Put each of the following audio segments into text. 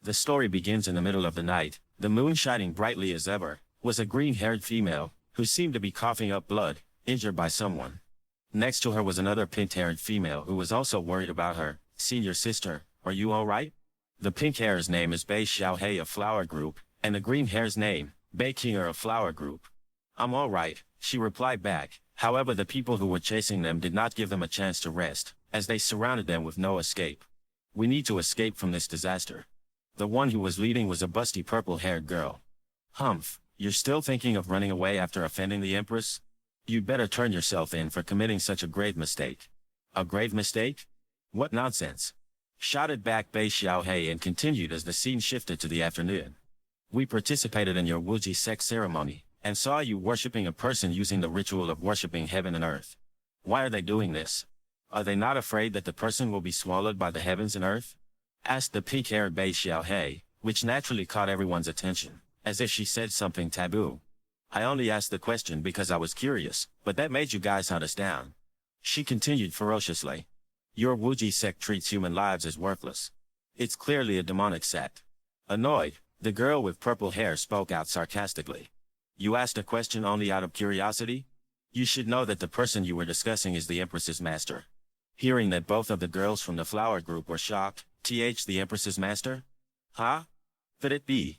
The story begins in the middle of the night. The moon shining brightly as ever, was a green-haired female, who seemed to be coughing up blood, injured by someone. Next to her was another pink-haired female who was also worried about her. Senior sister, are you alright? The pink hair's name is Bei Xiaohei of Flower Group, and the green hair's name, Bei Qinger of Flower Group. I'm alright, she replied back. However, the people who were chasing them did not give them a chance to rest, as they surrounded them with no escape. We need to escape from this disaster. The one who was leading was a busty purple-haired girl. Humph, you're still thinking of running away after offending the Empress? You'd better turn yourself in for committing such a grave mistake. A grave mistake? What nonsense! Shouted back Bei Xiaohei and continued as the scene shifted to the afternoon. We participated in your Wuji sex ceremony, and saw you worshipping a person using the ritual of worshipping heaven and earth. Why are they doing this? Are they not afraid that the person will be swallowed by the heavens and earth? Asked the pink-haired Bei Xiaohei, which naturally caught everyone's attention, as if she said something taboo. I only asked the question because I was curious, but that made you guys hunt us down. She continued ferociously. Your Wuji sect treats human lives as worthless. It's clearly a demonic sect. Annoyed, the girl with purple hair spoke out sarcastically. You asked a question only out of curiosity? You should know that the person you were discussing is the Empress's master. Hearing that both of the girls from the flower group were shocked, the Empress's master? Huh? Could it be?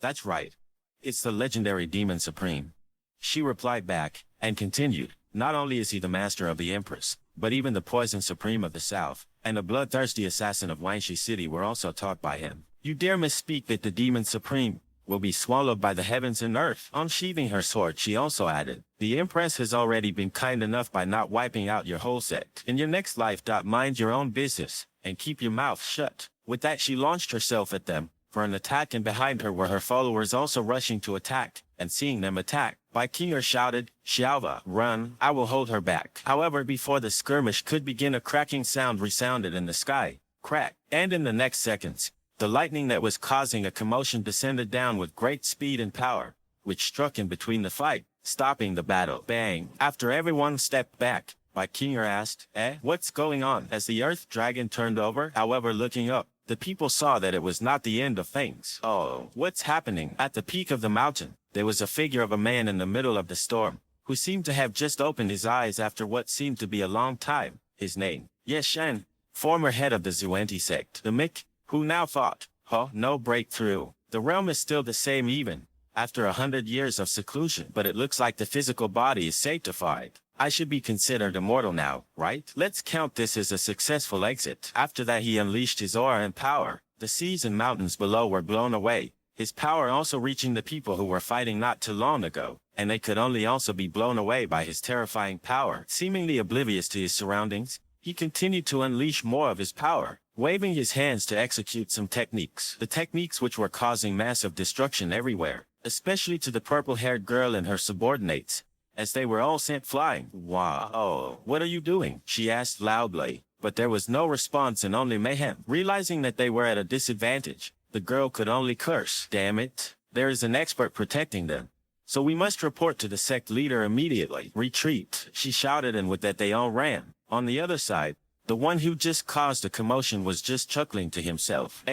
That's right. It's the legendary Demon Supreme. She replied back, and continued, not only is he the master of the Empress, but even the Poison Supreme of the South, and the bloodthirsty assassin of Wanxi City were also taught by him. You dare misspeak that the Demon Supreme will be swallowed by the heavens and earth. Unsheathing her sword, she also added, the Empress has already been kind enough by not wiping out your whole sect. In your next life, mind your own business, and keep your mouth shut. With that, she launched herself at them for an attack, and behind her were her followers also rushing to attack, and seeing them attack, Bai Qinger shouted, Xiaova, run, I will hold her back. However, before the skirmish could begin, a cracking sound resounded in the sky. Crack, and in the next seconds, the lightning that was causing a commotion descended down with great speed and power, which struck in between the fight, stopping the battle. Bang! After everyone stepped back, Bai Qinger asked, what's going on? As the earth dragon turned over, however, looking up, the people saw that it was not the end of things. Oh, what's happening? At the peak of the mountain, there was a figure of a man in the middle of the storm, who seemed to have just opened his eyes after what seemed to be a long time. His name, Ye Shen, former head of the Zuanti sect. The Mick, who now thought, no breakthrough. The realm is still the same even after 100 years of seclusion, but it looks like the physical body is sanctified. I should be considered immortal now, right? Let's count this as a successful exit. After that, he unleashed his aura and power. The seas and mountains below were blown away, his power also reaching the people who were fighting not too long ago, and they could only also be blown away by his terrifying power. Seemingly oblivious to his surroundings, he continued to unleash more of his power, waving his hands to execute some techniques. The techniques which were causing massive destruction everywhere, especially to the purple-haired girl and her subordinates, as they were all sent flying. Wow, what are you doing? She asked loudly, but there was no response and only mayhem. Realizing that they were at a disadvantage, the girl could only curse. Damn it, there is an expert protecting them. So we must report to the sect leader immediately. Retreat, she shouted, and with that they all ran. On the other side, the one who just caused a commotion was just chuckling to himself.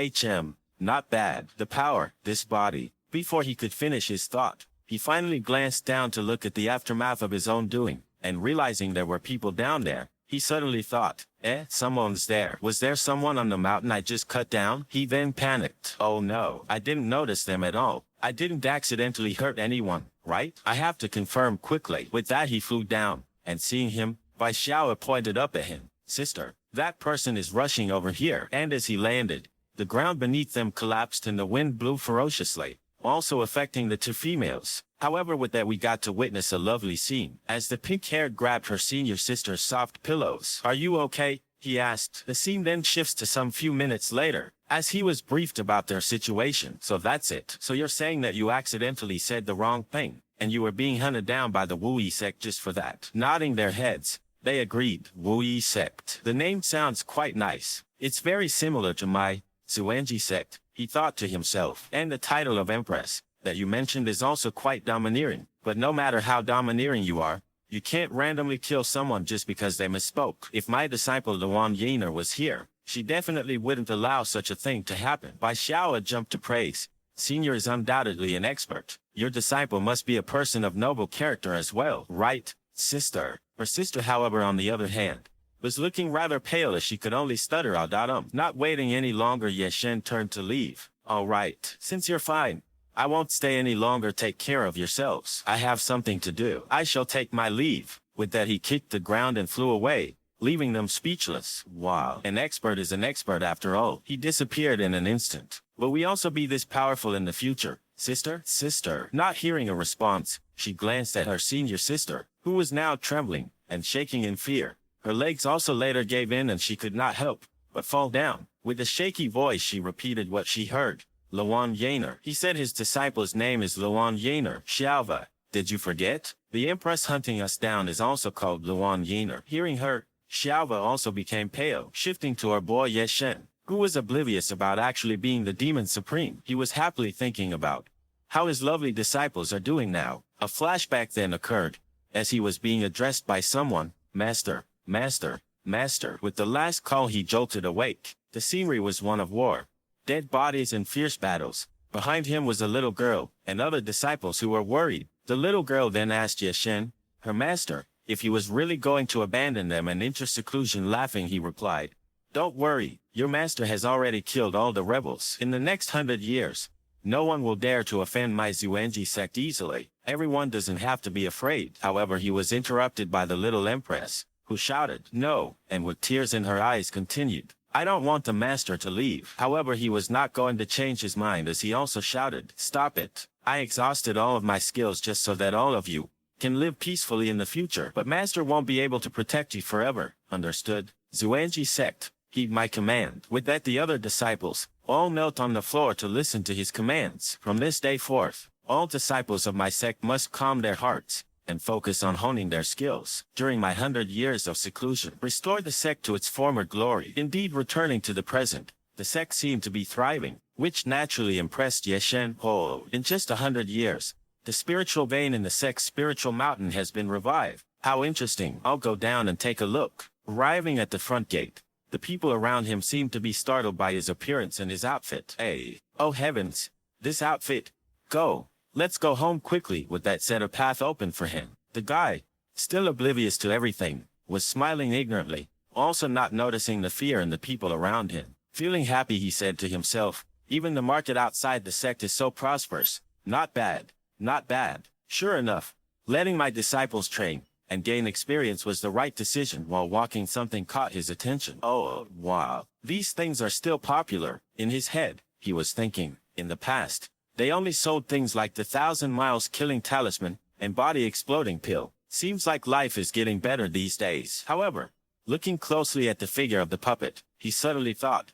Not bad. The power, this body. Before he could finish his thought, he finally glanced down to look at the aftermath of his own doing, and realizing there were people down there, he suddenly thought, someone's there. Was there someone on the mountain I just cut down? He then panicked. Oh no, I didn't notice them at all. I didn't accidentally hurt anyone, right? I have to confirm quickly. With that, he flew down, and seeing him, Bai Xiao pointed up at him. Sister, that person is rushing over here. And as he landed, the ground beneath them collapsed and the wind blew ferociously, also affecting the two females. However, with that, we got to witness a lovely scene, as the pink-haired grabbed her senior sister's soft pillows. Are you okay? He asked. The scene then shifts to some few minutes later, as he was briefed about their situation. So that's it. So you're saying that you accidentally said the wrong thing, and you were being hunted down by the Wuyi sect just for that? Nodding their heads, they agreed. Wuyi sect. The name sounds quite nice. It's very similar to my Zuanji sect, he thought to himself. And the title of Empress that you mentioned is also quite domineering. But no matter how domineering you are, you can't randomly kill someone just because they misspoke. If my disciple Luan Yener was here, She definitely wouldn't allow such a thing to happen. Bai Xiao jumped to praise. Senior is undoubtedly an expert. Your disciple must be a person of noble character as well, right, sister? Her sister, however, on the other hand, was looking rather pale as she could only stutter out Not waiting any longer, Ye Shen turned to leave. All right, since you're fine, I won't stay any longer. Take care of yourselves. I have something to do. I shall take my leave. With that he kicked the ground and flew away, leaving them speechless. Wow, an expert is an expert after all. He disappeared in an instant. Will we also be this powerful in the future? Sister? Sister? Not hearing a response, she glanced at her senior sister, who was now trembling and shaking in fear. Her legs also later gave in and she could not help but fall down. With a shaky voice she repeated what she heard. Luan Yaner. He said his disciple's name is Luan Yaner. Xiaova, did you forget? The Empress hunting us down is also called Luan Yaner. Hearing her, Xiaova also became pale, shifting to her boy Ye Shen, who was oblivious about actually being the demon supreme. He was happily thinking about how his lovely disciples are doing now. A flashback then occurred, as he was being addressed by someone. Master, master, master. With the last call he jolted awake. The scenery was one of war, dead bodies and fierce battles. Behind him was a little girl, and other disciples who were worried. The little girl then asked Ye Shen, her master, if he was really going to abandon them and enter seclusion. Laughing, he replied, "Don't worry, your master has already killed all the rebels. In the next 100 years, no one will dare to offend my Xuanji sect easily. Everyone doesn't have to be afraid." However, he was interrupted by the little Empress, who shouted, "No," and with tears in her eyes continued, "I don't want the master to leave." However, he was not going to change his mind as he also shouted, "Stop it. I exhausted all of my skills just so that all of you can live peacefully in the future. But master won't be able to protect you forever. Understood? Xuanji sect, heed my command." With that, the other disciples all knelt on the floor to listen to his commands. From this day forth, all disciples of my sect must calm their hearts and focus on honing their skills. During my 100 years of seclusion, restore the sect to its former glory. Indeed, returning to the present, the sect seemed to be thriving, which naturally impressed Ye Shen. Oh, in just 100 years, the spiritual vein in the sect's spiritual mountain has been revived. How interesting. I'll go down and take a look. Arriving at the front gate, the people around him seemed to be startled by his appearance and his outfit. Hey, oh heavens, this outfit. Go. Let's go home quickly. With that said, a path opened for him. The guy, still oblivious to everything, was smiling ignorantly, also not noticing the fear in the people around him. Feeling happy, he said to himself, even the market outside the sect is so prosperous. Not bad. Not bad. Sure enough, letting my disciples train and gain experience was the right decision. While walking, something caught his attention. Oh, wow. These things are still popular. In his head, he was thinking, in the past, they only sold things like the 1,000 miles killing talisman and body exploding pill. Seems like life is getting better these days. However, looking closely at the figure of the puppet, he suddenly thought,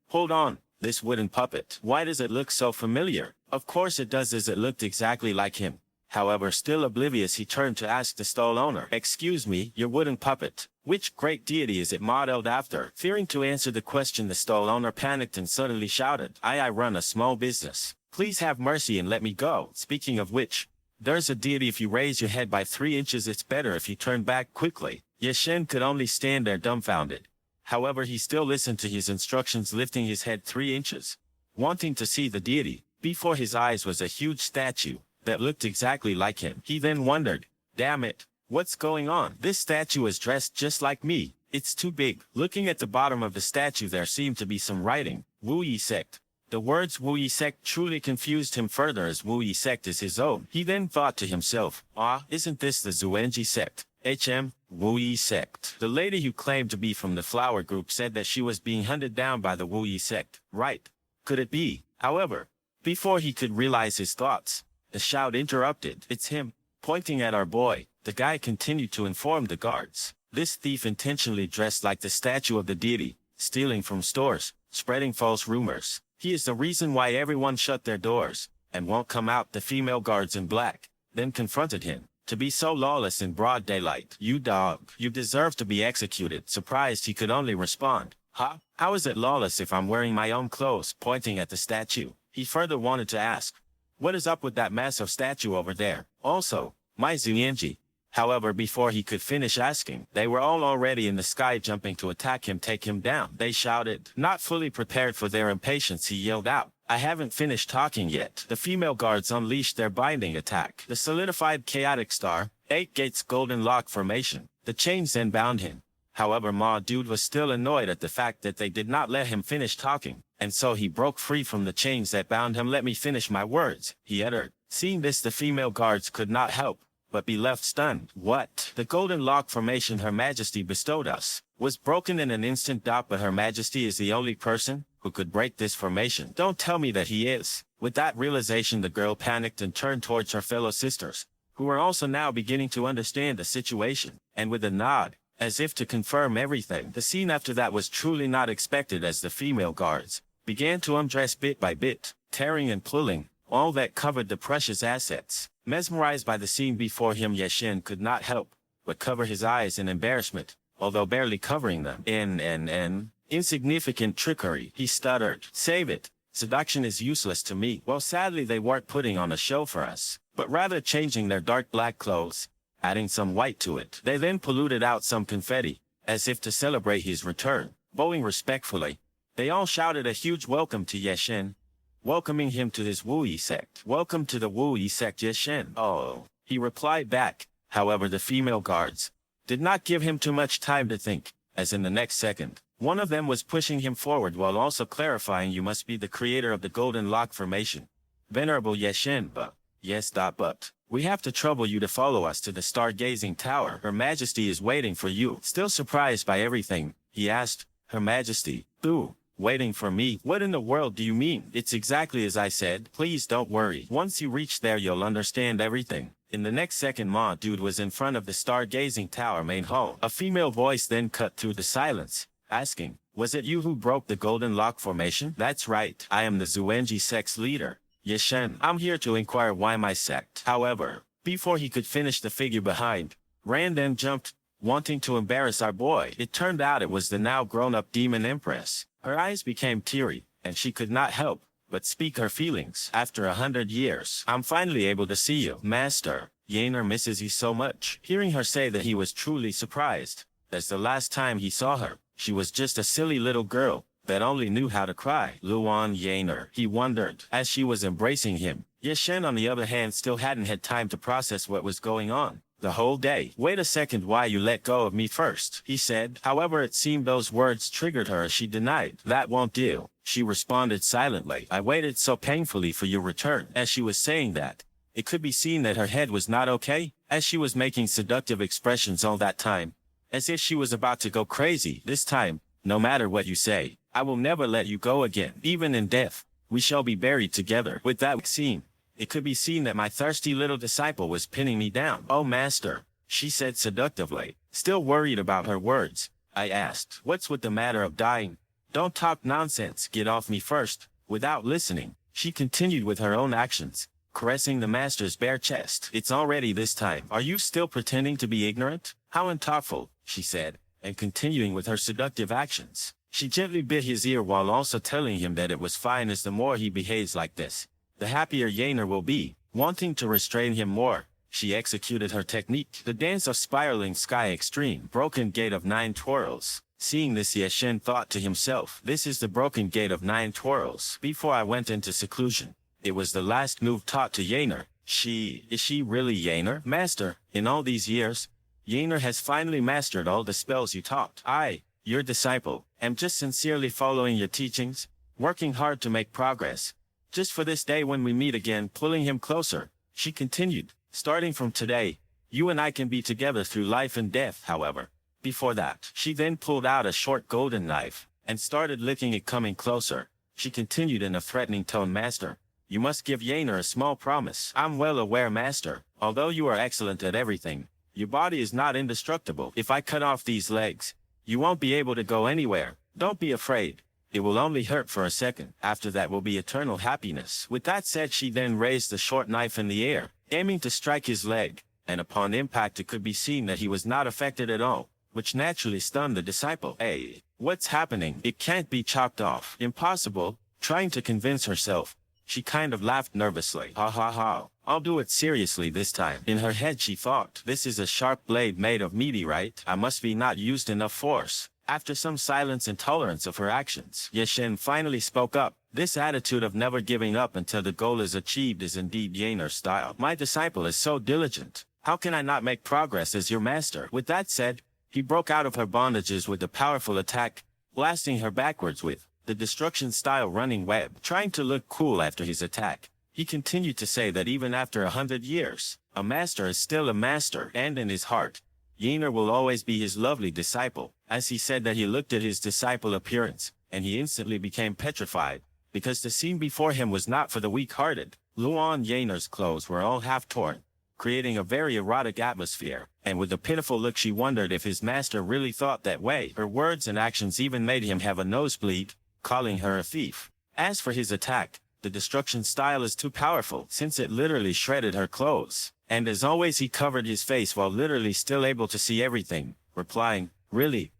hold on, this wooden puppet. Why does it look so familiar? Of course it does, as it looked exactly like him. However, still oblivious, he turned to ask the stall owner, "Excuse me, your wooden puppet, which great deity is it modeled after?" Fearing to answer the question, the stall owner panicked and suddenly shouted, I run a small business. Please have mercy and let me go. Speaking of which, there's a deity. If you raise your head by 3 inches, it's better if you turn back quickly. Ye Shen could only stand there dumbfounded. However, he still listened to his instructions, lifting his head 3 inches, wanting to see the deity. Before his eyes was a huge statue that looked exactly like him. He then wondered, damn it, what's going on? This statue is dressed just like me. It's too big. Looking at the bottom of the statue, there seemed to be some writing. Wu Yi sect. The words Wu Yi sect truly confused him further, as Wu Yi sect is his own. He then thought to himself, isn't this the Xuanji sect? Wu Yi sect. The lady who claimed to be from the flower group said that she was being hunted down by the Wu Yi sect. Right. Could it be? However, before he could realize his thoughts, the shout interrupted. It's him. Pointing at our boy, the guy continued to inform the guards. This thief intentionally dressed like the statue of the deity, stealing from stores, spreading false rumors. He is the reason why everyone shut their doors and won't come out. The female guards in black then confronted him. To be so lawless in broad daylight. You dog. You deserve to be executed. Surprised, he could only respond, huh? How is it lawless if I'm wearing my own clothes? Pointing at the statue, he further wanted to ask, what is up with that massive statue over there? Also, my Xuanji, However, before he could finish asking, they were all already in the sky jumping to attack him, take him down. They shouted. Not fully prepared for their impatience, he yelled out, "I haven't finished talking yet." The female guards unleashed their binding attack. The solidified chaotic star, 8 gates golden lock formation. The chains then bound him. However, Ma Dude was still annoyed at the fact that they did not let him finish talking, and so he broke free from the chains that bound him. "Let me finish my words," he uttered. Seeing this, the female guards could not help but be left stunned. "What?" "The golden lock formation Her Majesty bestowed us was broken in an instant. But Her Majesty is the only person who could break this formation. Don't tell me that he is." With that realization, the girl panicked and turned towards her fellow sisters, who were also now beginning to understand the situation, and with a nod, as if to confirm everything. The scene after that was truly not expected, as the female guards began to undress bit by bit, tearing and pulling all that covered the precious assets. Mesmerized by the scene before him, Yeshin could not help but cover his eyes in embarrassment, although barely covering them. Insignificant trickery," he stuttered. "Save it. Seduction is useless to me." Well, sadly, they weren't putting on a show for us, but rather changing their dark black clothes, adding some white to it. They then polluted out some confetti, as if to celebrate his return. Bowing respectfully, they all shouted a huge welcome to Yeshin, welcoming him to his Wui sect. "Welcome to the Wui sect, Yeshin." "Oh," he replied back. However, the female guards did not give him too much time to think, as in the next second, one of them was pushing him forward while also clarifying, "You must be the creator of the golden lock formation, Venerable Yeshin." "But yes, but we have to trouble you to follow us to the stargazing tower. Her Majesty is waiting for you." Still surprised by everything, he asked, "Her Majesty, who? Waiting for me? What in the world do you mean?" "It's exactly as I said. Please don't worry. Once you reach there, you'll understand everything." In the next second, Ma Dude was in front of the stargazing tower main hall. A female voice then cut through the silence, asking, "Was it you who broke the golden lock formation?" "That's right. I am the Zuenji sect's leader, Yeshin. I'm here to inquire why my sect." However, before he could finish, the figure behind ran then jumped, wanting to embarrass our boy. It turned out it was the now grown-up demon Empress. Her eyes became teary, and she could not help but speak her feelings. "After 100 years, I'm finally able to see you, Master. Yaner misses you so much." Hearing her say that, he was truly surprised, as the last time he saw her, she was just a silly little girl that only knew how to cry. "Luan Yaner," he wondered, as she was embracing him. Yeshen, on the other hand, still hadn't had time to process what was going on the whole day. "Wait a second, why you let go of me first?" he said. However, it seemed those words triggered her as she denied. "That won't do," she responded silently. "I waited so painfully for your return." As she was saying that, it could be seen that her head was not okay, as she was making seductive expressions all that time, as if she was about to go crazy. "This time, no matter what you say, I will never let you go again. Even in death, we shall be buried together." With that scene, it could be seen that my thirsty little disciple was pinning me down. "Oh, Master," she said seductively. Still worried about her words, I asked, "What's with the matter of dying? Don't talk nonsense. Get off me first." Without listening, she continued with her own actions, caressing the Master's bare chest. "It's already this time. Are you still pretending to be ignorant? How unthoughtful," she said, and continuing with her seductive actions. She gently bit his ear while also telling him that it was fine, as the more he behaves like this, the happier Yaner will be. Wanting to restrain him more, she executed her technique, the dance of spiraling sky extreme, broken gate of 9 twirls. Seeing this, Yeshen thought to himself, "This is the broken gate of 9 twirls." Before I went into seclusion, it was the last move taught to Yaner. Is she really Yaner? "Master, in all these years, Yaner has finally mastered all the spells you taught. I, your disciple, am just sincerely following your teachings, working hard to make progress, just for this day when we meet again." Pulling him closer, she continued, "Starting from today, you and I can be together through life and death. However, before that," she then pulled out a short golden knife and started licking it. Coming closer, she continued in a threatening tone, "Master, you must give Yaner a small promise." "I'm well aware, Master. Although you are excellent at everything, your body is not indestructible. If I cut off these legs, you won't be able to go anywhere. Don't be afraid. It will only hurt for a second. After that will be eternal happiness." With that said, she then raised the short knife in the air, aiming to strike his leg, and upon impact it could be seen that he was not affected at all, which naturally stunned the disciple. "Hey, what's happening? It can't be chopped off." "Impossible." Trying to convince herself, She kind of laughed nervously. Ha ha ha. I'll do it seriously this time. In her head she thought, this is a sharp blade made of meteorite. I must be not used enough force. After some silence and tolerance of her actions, Yeshen finally spoke up. This attitude of never giving up until the goal is achieved is indeed Yaner's style. My disciple is so diligent. How can I not make progress as your master? With that said, he broke out of her bondages with a powerful attack, blasting her backwards with the destruction-style running web. Trying to look cool after his attack, he continued to say that even after 100 years, a master is still a master, and in his heart, Yaner will always be his lovely disciple. As he said that, he looked at his disciple appearance, and he instantly became petrified, because the scene before him was not for the weak-hearted. Luan Yaner's clothes were all half-torn, creating a very erotic atmosphere, and with a pitiful look she wondered if his master really thought that way. Her words and actions even made him have a nosebleed, calling her a thief. As for his attack, the destruction style is too powerful, since it literally shredded her clothes. And as always he covered his face while literally still able to see everything, replying, really,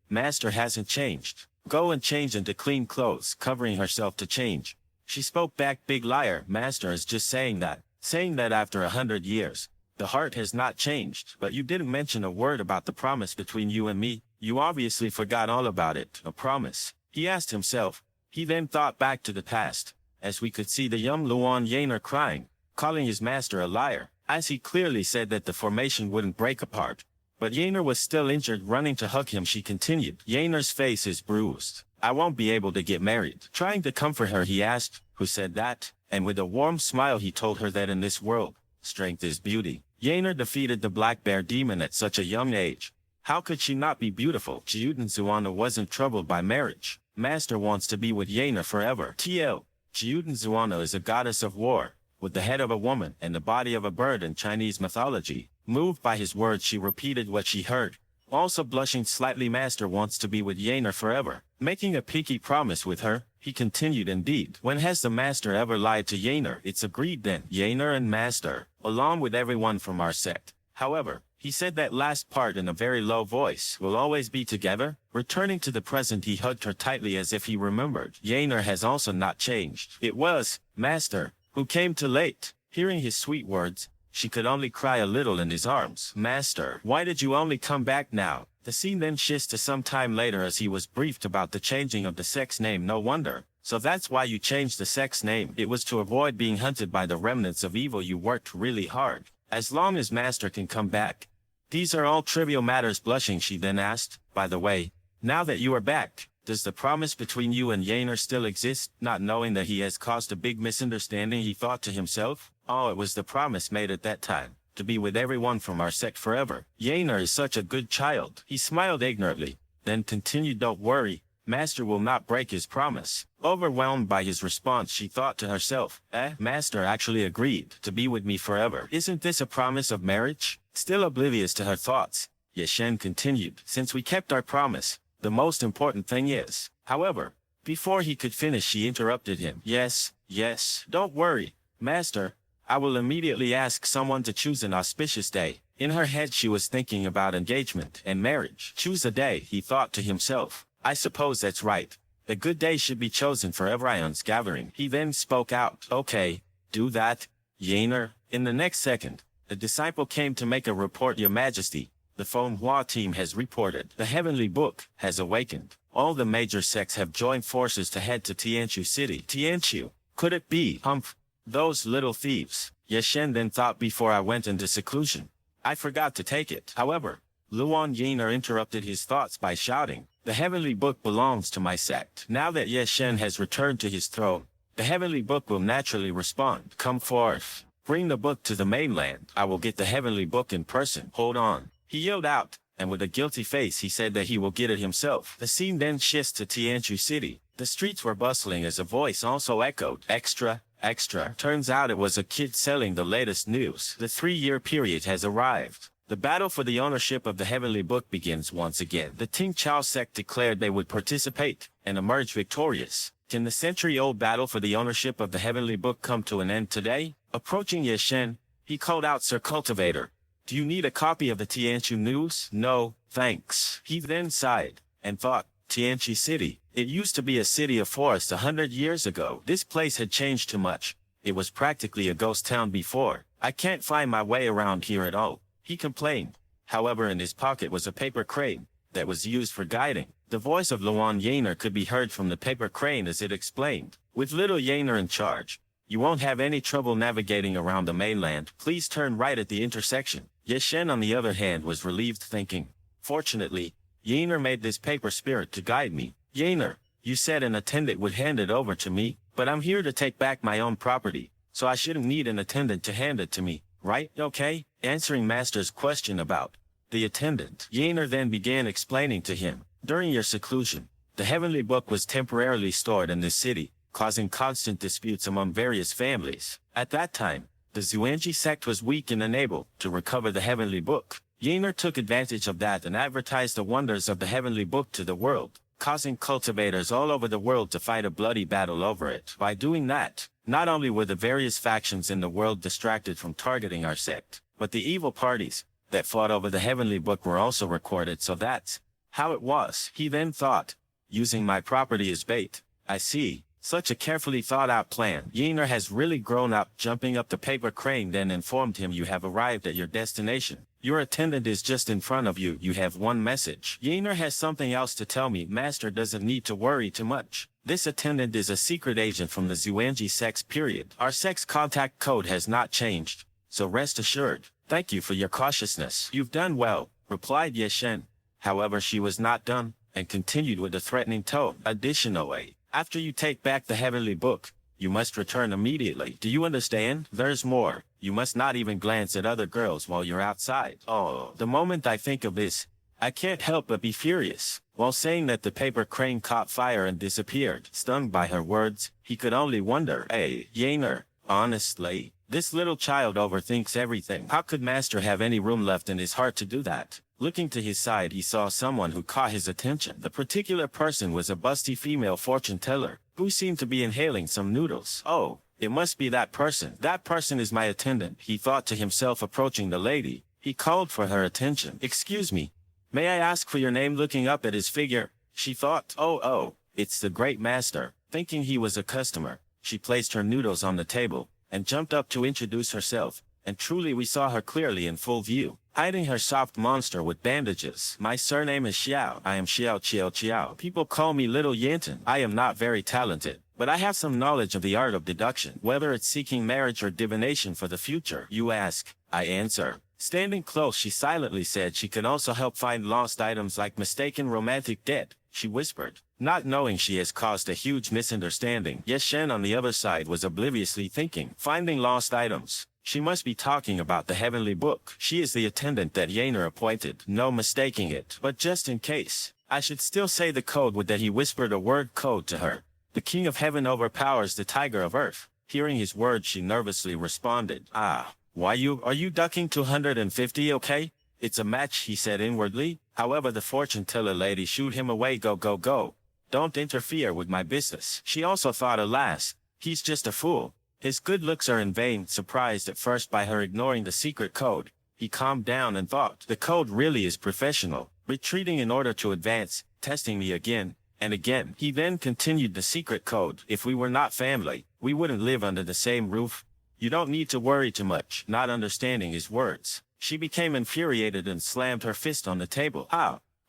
master hasn't changed. Go and change into clean clothes, covering herself to change. She spoke back, big liar, master is just saying that after 100 years, the heart has not changed. But you didn't mention a word about the promise between you and me. You obviously forgot all about it. A promise? He asked himself. He then thought back to the past, as we could see the young Luan Yaner crying, calling his master a liar, as he clearly said that the formation wouldn't break apart. But Yaner was still injured. Running to hug him, she continued, Yaner's face is bruised. I won't be able to get married. Trying to comfort her, he asked, who said that? And with a warm smile he told her that in this world, strength is beauty. Yaner defeated the black bear demon at such a young age. How could she not be beautiful? Gyuden Zuana wasn't troubled by marriage. Master wants to be with Yaner forever. TL. Gyuden Zuana is a goddess of war, with the head of a woman and the body of a bird in Chinese mythology. Moved by his words, she repeated what she heard. Also blushing slightly, master wants to be with Yaner forever. Making a pinky promise with her, he continued, indeed. When has the master ever lied to Yaner? It's agreed then, Yaner and master, along with everyone from our sect. However, he said that last part in a very low voice, will always be together. Returning to the present, he hugged her tightly as if he remembered. Yaner has also not changed. It was master who came too late. Hearing his sweet words, she could only cry a little in his arms. Master, why did you only come back now? The scene then shifts to some time later as he was briefed about the changing of the sex name. No wonder. So that's why you changed the sex name. It was to avoid being hunted by the remnants of evil. You worked really hard. As long as master can come back. These are all trivial matters. Blushing, she then asked, by the way, now that you are back, does the promise between you and Yaner still exist? Not knowing that he has caused a big misunderstanding, he thought to himself, oh, it was the promise made at that time, to be with everyone from our sect forever. Yaner is such a good child. He smiled ignorantly, then continued, don't worry, master will not break his promise. Overwhelmed by his response, she thought to herself, master actually agreed to be with me forever. Isn't this a promise of marriage? Still oblivious to her thoughts, Yeshen continued, since we kept our promise, the most important thing is. However, before he could finish, she interrupted him. Yes, don't worry, master. I will immediately ask someone to choose an auspicious day. In her head she was thinking about engagement and marriage. Choose a day, he thought to himself. I suppose that's right. A good day should be chosen for everyone's gathering. He then spoke out. Okay, do that, Yaner. In the next second, the disciple came to make a report. Your Majesty, the Manhwa team has reported. The Heavenly Book has awakened. All the major sects have joined forces to head to Tianchu City. Tianchu? Could it be? Humph. Those little thieves. Yeshen then thought, before I went into seclusion, I forgot to take it. However, Luan Yaner interrupted his thoughts by shouting, the Heavenly Book belongs to my sect. Now that Yeshen has returned to his throne, the Heavenly Book will naturally respond. Come forth. Bring the book to the mainland. I will get the Heavenly Book in person. Hold on. He yelled out, and with a guilty face he said that he will get it himself. The scene then shifts to Tianchu City. The streets were bustling as a voice also echoed, extra. Turns out it was a kid selling the latest news. The 3-year period has arrived. The battle for the ownership of the Heavenly Book begins once again. The Ting Chao sect declared they would participate and emerge victorious. Can the century-old battle for the ownership of the Heavenly Book come to an end today? Approaching Yeshen, he called out, Sir Cultivator, do you need a copy of the Tianchu news? No, thanks. He then sighed and thought, Tianchu City, It used to be a city of forests 100 years ago. This place had changed too much. It was practically a ghost town before. I can't find my way around here at all, he complained. However, in his pocket was a paper crane that was used for guiding. The voice of Luan Yaner could be heard from the paper crane as it explained. With little Yaner in charge, you won't have any trouble navigating around the mainland. Please turn right at the intersection. Yeshen, on the other hand, was relieved, thinking, fortunately, Yaner made this paper spirit to guide me. Yaner, you said an attendant would hand it over to me, but I'm here to take back my own property, so I shouldn't need an attendant to hand it to me, right? Okay? Answering Master's question about the attendant, Yaner then began explaining to him. During your seclusion, the heavenly book was temporarily stored in this city, causing constant disputes among various families. At that time, the Xuanji sect was weak and unable to recover the heavenly book. Yaner took advantage of that and advertised the wonders of the heavenly book to the world, causing cultivators all over the world to fight a bloody battle over it. By doing that, not only were the various factions in the world distracted from targeting our sect, but the evil parties that fought over the heavenly book were also recorded. So that's how it was. He then thought, using my property as bait. I see. Such a carefully thought out plan. Yaner has really grown up. Jumping up the paper crane then informed him, you have arrived at your destination. Your attendant is just in front of you. You have one message. Yaner has something else to tell me. Master doesn't need to worry too much. This attendant is a secret agent from the Xuanji sex period. Our sex contact code has not changed, so rest assured. Thank you for your cautiousness. You've done well, replied Yeshen. However, she was not done, and continued with a threatening tone. Additionally, after you take back the heavenly book, you must return immediately. Do you understand? There's more. You must not even glance at other girls while you're outside. Oh, the moment I think of this, I can't help but be furious. While saying that, the paper crane caught fire and disappeared. Stung by her words, he could only wonder. Hey, Yaner, honestly, this little child overthinks everything. How could Master have any room left in his heart to do that? Looking to his side, he saw someone who caught his attention. The particular person was a busty female fortune teller, who seemed to be inhaling some noodles. Oh, it must be that person. That person is my attendant, he thought to himself. Approaching the lady, he called for her attention. Excuse me, may I ask for your name? Looking up at his figure, she thought, oh, it's the great master. Thinking he was a customer, she placed her noodles on the table, and jumped up to introduce herself. And truly we saw her clearly in full view, hiding her soft monster with bandages. My surname is Xiao. I am Xiao. People call me Little Yanton. I am not very talented, but I have some knowledge of the art of deduction. Whether it's seeking marriage or divination for the future, you ask, I answer. Standing close, she silently said she could also help find lost items like mistaken romantic debt, she whispered, not knowing she has caused a huge misunderstanding. Yeshen on the other side was obliviously thinking, finding lost items. She must be talking about the heavenly book. She is the attendant that Yaner appointed. No mistaking it. But just in case, I should still say the code. With that, he whispered a word code to her. The king of heaven overpowers the tiger of earth. Hearing his words, she nervously responded. Are you ducking 250, okay? It's a match, he said inwardly. However, the fortune teller lady shooed him away. Go. Don't interfere with my business. She also thought, alas, he's just a fool. His good looks are in vain. Surprised at first by her ignoring the secret code, he calmed down and thought, the code really is professional. Retreating in order to advance, testing me again and again. He then continued, the secret code. If we were not family, we wouldn't live under the same roof. You don't need to worry too much. Not understanding his words, she became infuriated and slammed her fist on the table.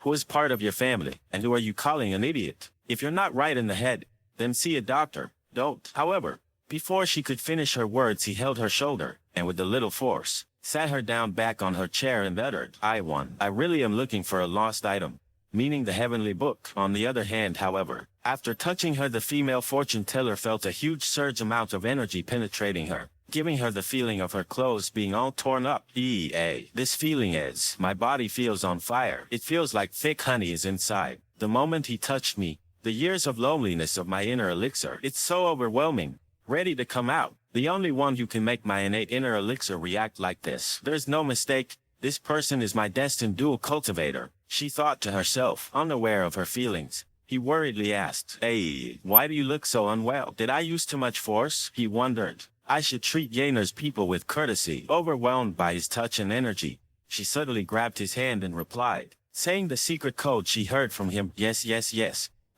Who is part of your family, and who are you calling an idiot? If you're not right in the head, then see a doctor. Don't. However, before she could finish her words, he held her shoulder, and with a little force, sat her down back on her chair and uttered, I really am looking for a lost item, meaning the heavenly book. On the other hand, however, after touching her, the female fortune teller felt a huge surge amount of energy penetrating her, giving her the feeling of her clothes being all torn up. This feeling is, my body feels on fire. It feels like thick honey is inside. The moment he touched me, the years of loneliness of my inner elixir, it's so overwhelming. Ready to come out. The only one who can make my innate inner elixir react like this. There's no mistake. This person is my destined dual cultivator, she thought to herself, unaware of her feelings. He worriedly asked, Hey, why do you look so unwell? Did I use too much force? He wondered. I should treat Yaner's people with courtesy. Overwhelmed by his touch and energy, she suddenly grabbed his hand and replied, saying the secret code she heard from him. Yes.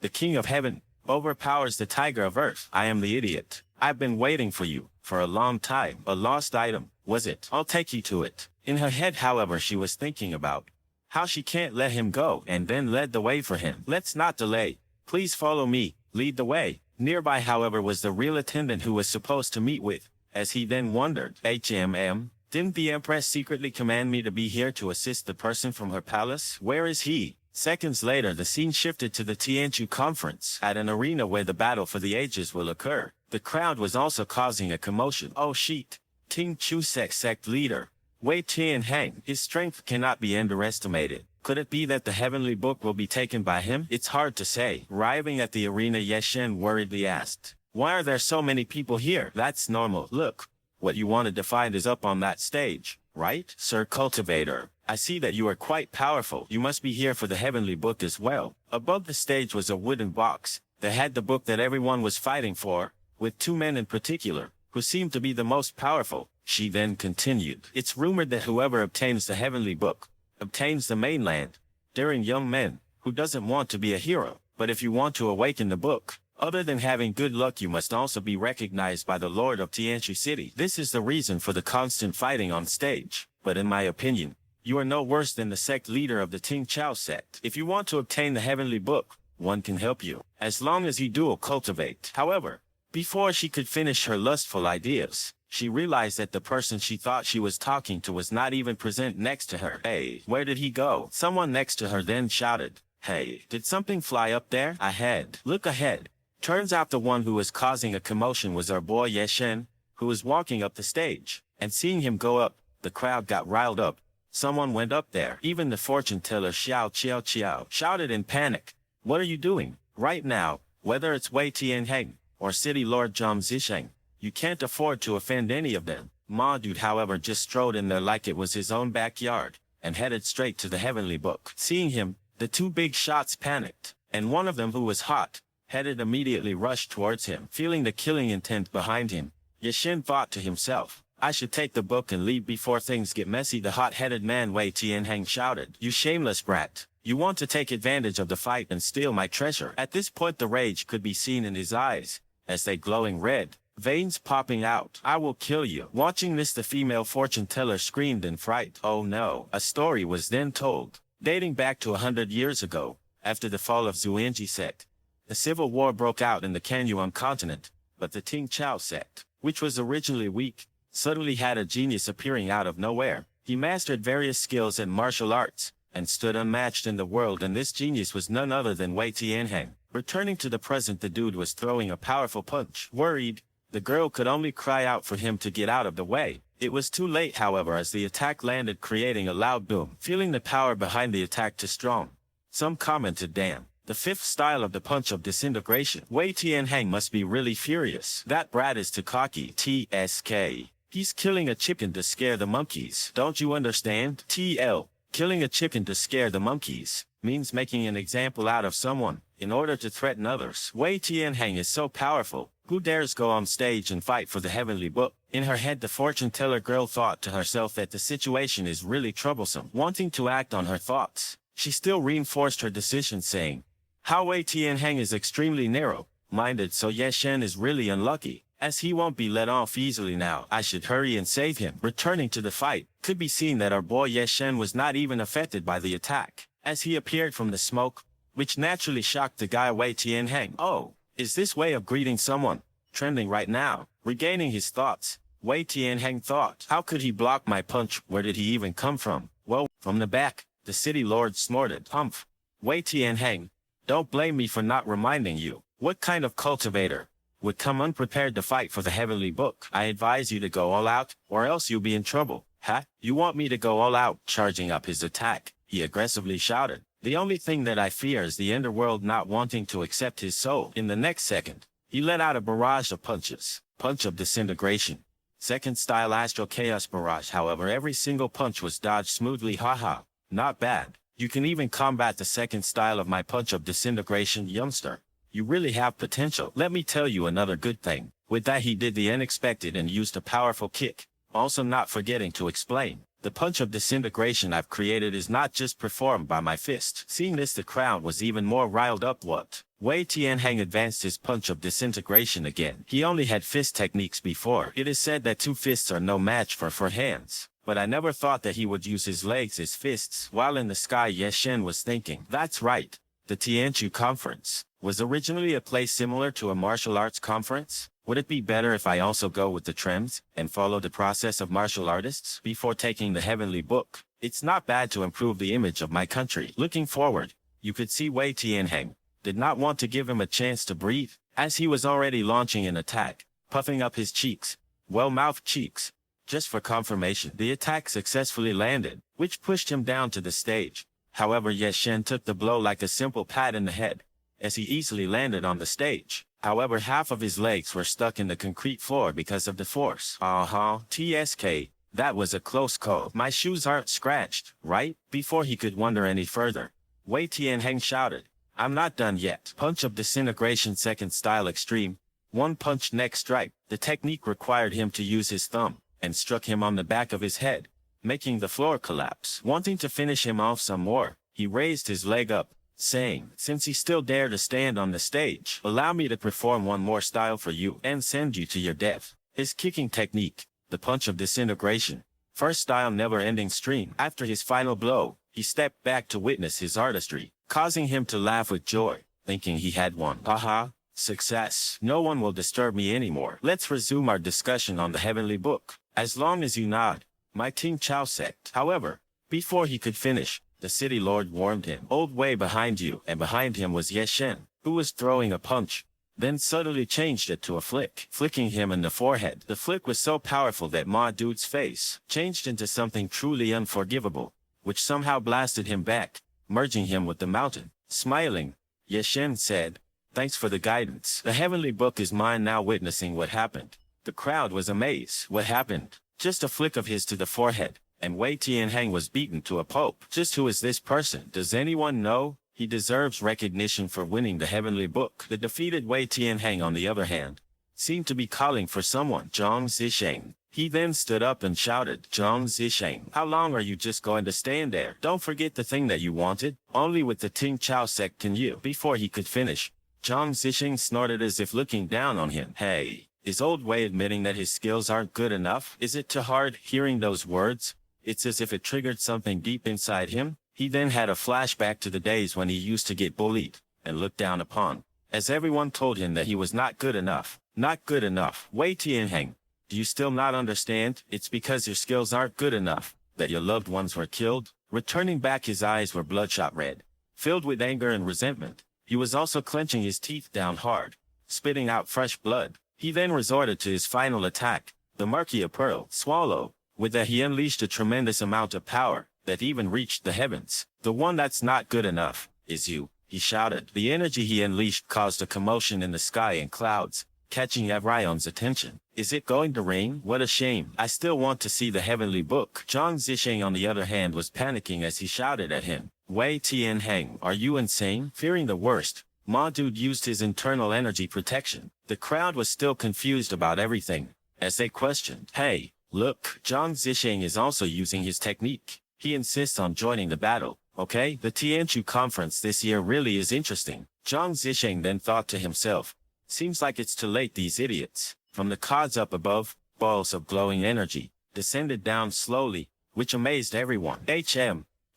The king of heaven overpowers the tiger of earth. I am the idiot. I've been waiting for you for a long time. A lost item, was it? I'll take you to it. In her head, however, she was thinking about how she can't let him go, and then led the way for him. Let's not delay. Please follow me. Lead the way. Nearby, however, was the real attendant who was supposed to meet with, as he then wondered, didn't the Empress secretly command me to be here to assist the person from her palace? Where is he? Seconds later, the scene shifted to the Tianchu conference, at an arena where the battle for the ages will occur. The crowd was also causing a commotion. Oh shit! King Chusek's sect leader, Wei Tianheng, his strength cannot be underestimated. Could it be that the heavenly book will be taken by him? It's hard to say. Arriving at the arena, Yeshen worriedly asked, "Why are there so many people here?" "That's normal. Look, what you wanted to find is up on that stage, right? Sir Cultivator, I see that you are quite powerful. You must be here for the heavenly book as well." Above the stage was a wooden box that had the book that everyone was fighting for, with two men in particular, who seemed to be the most powerful. She then continued, "It's rumored that whoever obtains the heavenly book obtains the mainland. Daring young men, who doesn't want to be a hero. But if you want to awaken the book, other than having good luck, you must also be recognized by the Lord of Tianchu City. This is the reason for the constant fighting on stage. But in my opinion, you are no worse than the sect leader of the Ting Chao sect. If you want to obtain the heavenly book, one can help you, as long as you dual cultivate." However, before she could finish her lustful ideas, she realized that the person she thought she was talking to was not even present next to her. "Hey, where did he go?" Someone next to her then shouted, "Hey, did something fly up there?" "Ahead. Look ahead." Turns out the one who was causing a commotion was our boy Yeshen, who was walking up the stage. And seeing him go up, the crowd got riled up. Someone went up there. Even the fortune teller Xiao Qiao Qiao shouted in panic, "What are you doing?" Right now, whether it's Wei Tianheng or City Lord Zhang Zisheng, you can't afford to offend any of them. Ma Dude, however, just strode in there like it was his own backyard, and headed straight to the heavenly book. Seeing him, the two big shots panicked, and one of them, who was hot, headed immediately rushed towards him. Feeling the killing intent behind him, Yeshen thought to himself, "I should take the book and leave before things get messy." The hot-headed man Wei Tianheng shouted, "You shameless brat. You want to take advantage of the fight and steal my treasure." At this point the rage could be seen in his eyes, as they glowing red, veins popping out. "I will kill you." Watching this, the female fortune teller screamed in fright. Oh no. A story was then told, dating back to 100 years ago, after the fall of Zuanji sect. A civil war broke out in the Kanyuan continent, but the Ting Chao sect, which was originally weak, suddenly had a genius appearing out of nowhere. He mastered various skills in martial arts, and stood unmatched in the world, and this genius was none other than Wei Tianheng. Returning to the present, the dude was throwing a powerful punch. Worried, the girl could only cry out for him to get out of the way. It was too late, however, as the attack landed, creating a loud boom. Feeling the power behind the attack too strong, some commented, "Damn. The fifth style of the punch of disintegration. Wei Tianheng must be really furious. That brat is too cocky. TSK. He's killing a chicken to scare the monkeys. Don't you understand? TL. Killing a chicken to scare the monkeys means making an example out of someone in order to threaten others. Wei Tianheng is so powerful. Who dares go on stage and fight for the heavenly book?" In her head, the fortune teller girl thought to herself that the situation is really troublesome. Wanting to act on her thoughts, she still reinforced her decision, saying, "How Wei Tianheng is extremely narrow-minded, so Yeshen is really unlucky, as he won't be let off easily now. I should hurry and save him." Returning to the fight, could be seen that our boy Yeshen was not even affected by the attack, as he appeared from the smoke, which naturally shocked the guy Wei Tianheng. "Oh, is this way of greeting someone trending right now?" Regaining his thoughts, Wei Tianheng thought, "How could he block my punch? Where did he even come from?" "Well, from the back," the city lord snorted. "Humph. Wei Tianheng, don't blame me for not reminding you. What kind of cultivator would come unprepared to fight for the heavenly book? I advise you to go all out, or else you'll be in trouble." "Huh? You want me to go all out?" Charging up his attack, he aggressively shouted, "The only thing that I fear is the underworld not wanting to accept his soul." In the next second, he let out a barrage of punches. Punch of disintegration. Second style astral chaos barrage. However, every single punch was dodged smoothly. Haha. Not bad. You can even combat the second style of my punch of disintegration, youngster. You really have potential. Let me tell you another good thing. With that, he did the unexpected and used a powerful kick, also not forgetting to explain The punch of disintegration I've created is not just performed by my fist. Seeing this, the crowd was even more riled up. What? Wei Tianheng advanced his punch of disintegration again. He only had fist techniques before. It is said that 2 fists are no match for 4 hands. But I never thought that he would use his legs as fists. While in the sky, Ye Shen was thinking, that's right. The Tianchu Conference was originally a place similar to a martial arts conference. Would it be better if I also go with the trends and follow the process of martial artists before taking the heavenly book? It's not bad to improve the image of my country. Looking forward, you could see Wei Tianheng did not want to give him a chance to breathe, as he was already launching an attack, puffing up his cheeks, well-mouthed cheeks. Just for confirmation, the attack successfully landed, which pushed him down to the stage. However, Ye Shen took the blow like a simple pat in the head, as he easily landed on the stage. However, half of his legs were stuck in the concrete floor because of the force. TSK, that was a close call. My shoes aren't scratched, right? Before he could wonder any further, Wei Tianheng shouted, I'm not done yet. Punch of disintegration, second style extreme. 1 punch neck strike. The technique required him to use his thumb, and struck him on the back of his head, making the floor collapse. Wanting to finish him off some more, he raised his leg up, saying, since he still dared to stand on the stage, allow me to perform one more style for you and send you to your death. His kicking technique, the punch of disintegration. First style, never-ending stream. After his final blow, he stepped back to witness his artistry, causing him to laugh with joy, thinking he had won. Haha, success. No one will disturb me anymore. Let's resume our discussion on the heavenly book. As long as you nod, my Ting Chao sect. However, before he could finish, the city lord warned him. Old Wei behind you, and behind him was Ye Shen, who was throwing a punch, then subtly changed it to a flick, flicking him in the forehead. The flick was so powerful that Ma Dude's face changed into something truly unforgivable, which somehow blasted him back, merging him with the mountain. Smiling, Ye Shen said, thanks for the guidance. The heavenly book is mine now. Witnessing what happened, the crowd was amazed. What happened? Just a flick of his to the forehead, and Wei Tianheng was beaten to a pulp. Just who is this person? Does anyone know? He deserves recognition for winning the heavenly book. The defeated Wei Tianheng, on the other hand, seemed to be calling for someone. Zhang Zisheng. He then stood up and shouted, Zhang Zisheng, how long are you just going to stand there? Don't forget the thing that you wanted. Only with the Ting Chao sect can you. Before he could finish, Zhang Zisheng snorted as if looking down on him. Hey, is old Wei admitting that his skills aren't good enough? Is it too hard? Hearing those words, it's as if it triggered something deep inside him. He then had a flashback to the days when he used to get bullied and looked down upon, as everyone told him that he was not good enough. Not good enough. Wei Tianheng, do you still not understand? It's because your skills aren't good enough that your loved ones were killed. Returning back, his eyes were bloodshot red, filled with anger and resentment. He was also clenching his teeth down hard, spitting out fresh blood. He then resorted to his final attack, the Marquia Pearl. Swallow. With that, he unleashed a tremendous amount of power that even reached the heavens. The one that's not good enough is you, he shouted. The energy he unleashed caused a commotion in the sky and clouds, catching Avrion's attention. Is it going to rain? What a shame. I still want to see the heavenly book. Zhang Zisheng, on the other hand, was panicking as he shouted at him. Wei Tianheng, are you insane? Fearing the worst, Ma Dude used his internal energy protection. The crowd was still confused about everything, as they questioned. Hey, look, Zhang Zisheng is also using his technique. He insists on joining the battle. Okay, the Tianchu conference this year really is interesting. Zhang Zisheng then thought to himself, seems like it's too late. These idiots. From the clouds up above, balls of glowing energy descended down slowly, which amazed everyone.